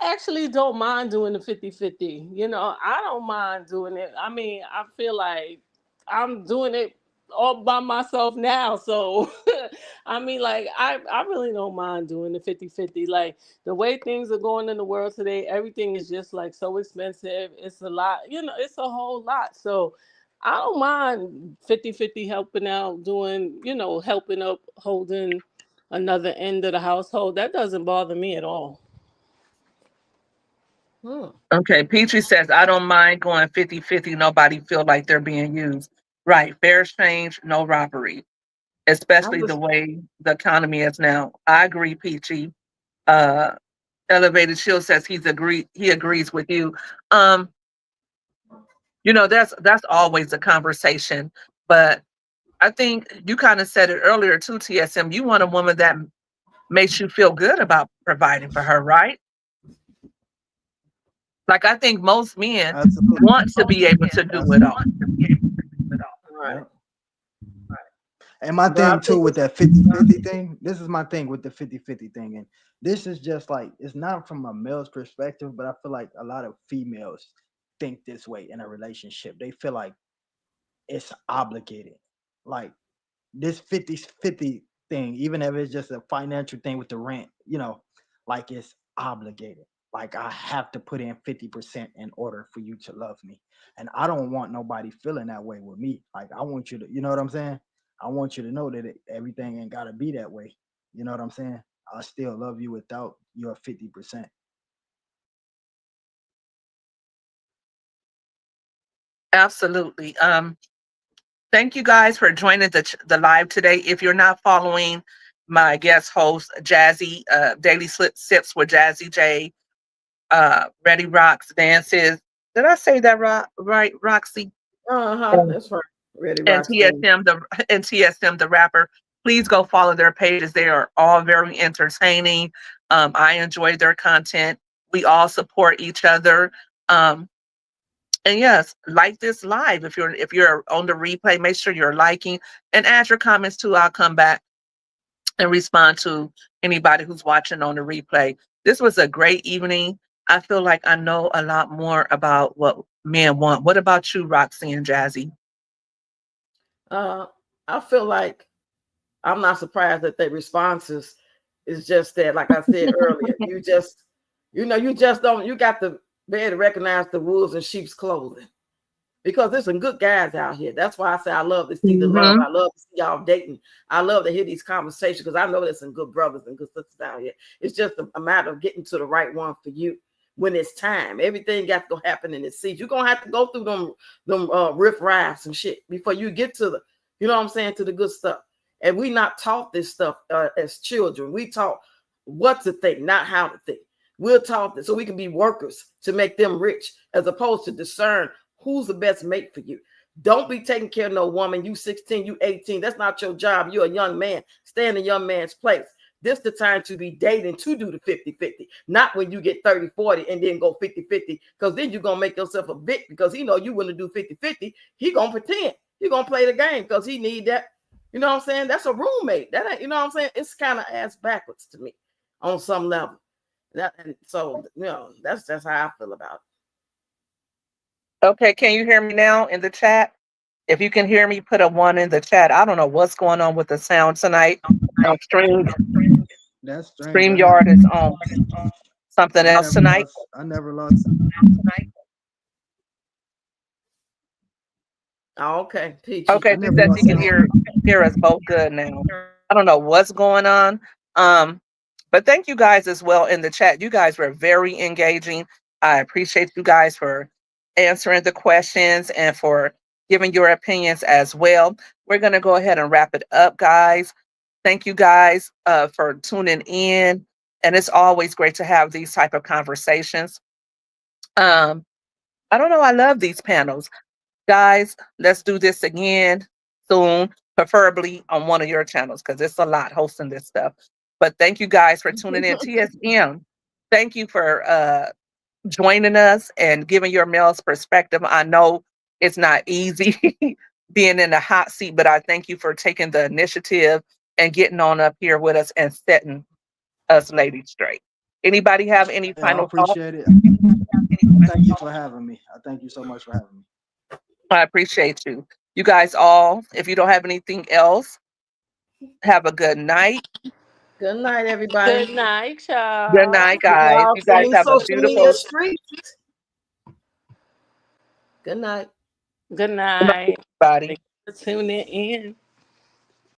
actually don't mind doing the 50-50. You know, I don't mind doing it. I mean, I feel like I'm doing it all by myself now. So, I mean, like, I really don't mind doing the 50-50. Like, the way things are going in the world today, everything is just like so expensive. It's a lot, you know, it's a whole lot. So, I don't mind 50-50 helping out, doing, you know, helping up, holding another end of the household. That doesn't bother me at all. Hmm. Okay, Petrie says, I don't mind going 50-50. Nobody feel like they're being used. Right. Fair exchange, no robbery, I'm especially the just way the economy is now. I agree, Peachy. Uh, Elevated Shield says he agrees with you. Um, you know, that's always a conversation. But I think you kind of said it earlier too, TSM. You want a woman that makes you feel good about providing for her, right? Like I think most men Absolutely. want to be able to do it all. Absolutely. right. Yeah. And my But I thing too think with it's that 50-50 thing, this is my thing with the 50-50 thing. And this is just like, it's not from a male's perspective, but I feel like a lot of females think this way in a relationship. They feel like it's obligated. Like this 50-50 thing, even if it's just a financial thing with the rent, like it's obligated. Like I have to put in 50% in order for you to love me. And I don't want nobody feeling that way with me. Like I want you to, you know what I'm saying? I want you to know that everything ain't gotta be that way. You know what I'm saying? I still love you without your 50%. Absolutely. Thank you guys for joining the live today. If you're not following my guest host, Jazzy, Daily Sips with Jazzy J, Ready Rocks Dances. Did I say that right, Roxy? uh-huh. And, That's right. Ready and Roxanne. TSM the rapper. Please go follow their pages. They are all very entertaining. I enjoy their content. We all support each other. Um, and yes, like this live. If you're on the replay, make sure you're liking and add your comments too. I'll come back and respond to anybody who's watching on the replay. This was a great evening. I feel like I know a lot more about what men want. What about you, Roxy and Jazzy? Uh, I feel like I'm not surprised that their responses is just that, like I said earlier, you just don't, you got to be able to recognize the wolves in sheep's clothing because there's some good guys out here. That's why I say I love to see the love. Mm-hmm. I love to see y'all dating. I love to hear these conversations because I know there's some good brothers and good sisters out here. It's just a matter of getting to the right one for you when it's time. Everything got to go happen in its season. You're gonna have to go through them riff raffs and shit before you get to the, you know what I'm saying, to the good stuff. And we not taught this stuff as children. We taught what to think, not how to think. We're taught this so we can be workers to make them rich, as opposed to discern who's the best mate for you. Don't be taking care of no woman. You 16, you 18. That's not your job. You're a young man. Stay in a young man's place. This the time to be dating to do the 50-50, not when you get 30, 40 and then go 50-50, because then you're going to make yourself a bit because he know you want to do 50-50. He going to pretend. He going to play the game because he need that. You know what I'm saying? That's a roommate. That ain't, you know what I'm saying? It's kind of ass backwards to me on some level. And so, that's how I feel about it. Okay, can you hear me now in the chat? If you can hear me, put a 1 in the chat. I don't know what's going on with the sound tonight. That's strange. StreamYard is on something else tonight. I never lost. Oh, okay, Peachy. Okay, she says she can hear us both good now. I don't know what's going on. But thank you guys as well in the chat. You guys were very engaging. I appreciate you guys for answering the questions and for giving your opinions as well. We're going to go ahead and wrap it up, guys. Thank you guys for tuning in. And it's always great to have these type of conversations. I don't know. I love these panels. Guys, let's do this again soon, preferably on one of your channels, because it's a lot hosting this stuff. But thank you guys for tuning in. TSM, thank you for joining us and giving your male's perspective. I know It's not easy being in the hot seat, but I thank you for taking the initiative and getting on up here with us and setting us ladies straight. Anybody have any Yeah, I final thoughts? appreciate it. Thank you for having me. I thank you so much for having me. I appreciate you. You guys all, if you don't have anything else, have a good night. Good night, everybody. Good night, y'all. Good night, guys. Y'all You guys seen have a social media beautiful street. Good night. Good night. body. Thanks for tuning in.